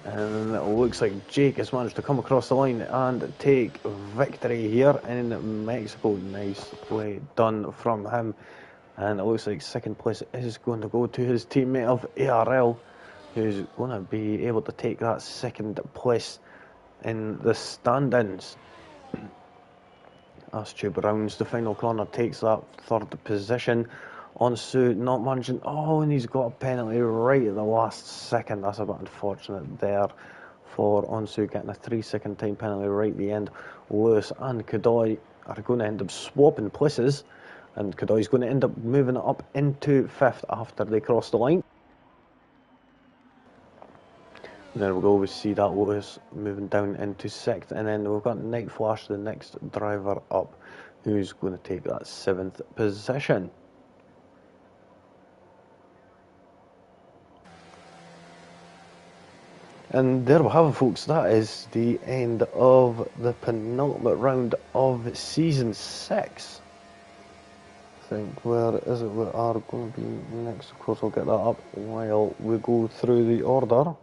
S1: And it looks like Jake has managed to come across the line and take victory here in Mexico. Nicely done from him. And it looks like second place is going to go to his teammate of ARL, who's going to be able to take that second place in the standings. Astube rounds the final corner, takes that third position. Onsu not managing. Oh, and he's got a penalty right at the last second. That's a bit unfortunate there for Onsu, getting a 3-second time penalty right at the end. Lewis and Kadoy are going to end up swapping places, and Kadoy's going to end up moving up into fifth after they cross the line. And there we go, we see that Lewis moving down into sixth, and then we've got Night Flash, the next driver up, who's going to take that 7th position. And there we have it, folks. That is the end of the penultimate round of Season 6. I think, where is it we are going to be next? Of course, I'll get that up while we go through the order.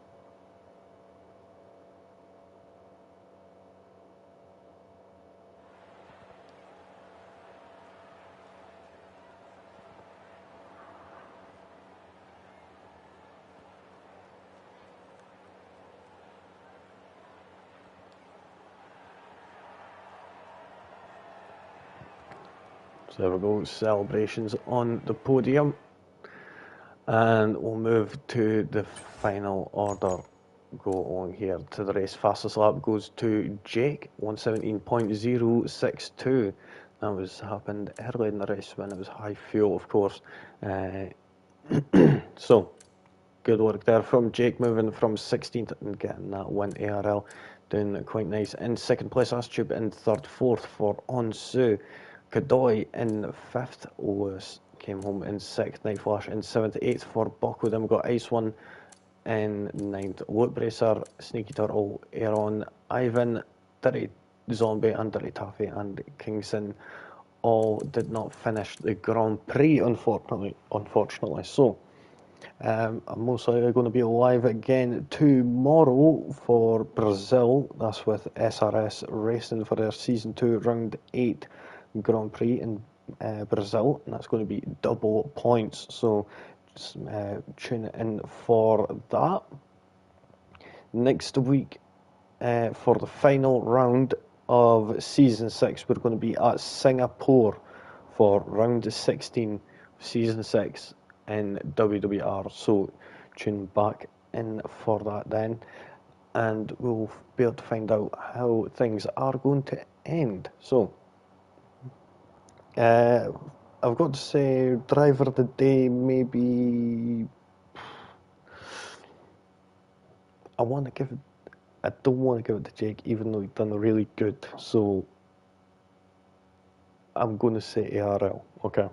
S1: So there we go, celebrations on the podium. And we'll move to the final order. Go on here to the race. Fastest lap goes to Jake, 117.062. That was happened early in the race when it was high fuel, of course. So, good work there from Jake, moving from 16th and getting that win. ARL doing quite nice. In second place, Astube in third, fourth for Onsu. Kadoy in fifth. Lewis came home in sixth. Night Flash in seventh, eighth for Bucko. Then we got Ice One in ninth. Loop Bracer, Sneaky Turtle, Aaron, Ivan, Dirty Zombie, and Dirty Taffy and Kingston all did not finish the Grand Prix, unfortunately. So, I'm most likely going to be live again tomorrow for Brazil. That's with SRS Racing for their Season 2 Round 8 Grand Prix in Brazil, and that's going to be double points. So just tune in for that. Next week, for the final round of Season 6, we're going to be at Singapore for Round 16, Season 6 in WWR. So tune back in for that then, and we'll be able to find out how things are going to end. So I've got to say, driver of the day, maybe I don't want to give it to Jake, even though he's done really good. So I'm going to say ARL. Okay.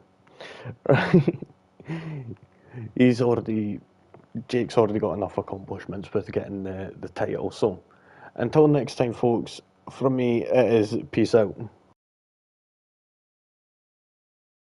S1: He's already Jake's already got enough accomplishments with getting the title. So until next time, folks, from me, it is peace out.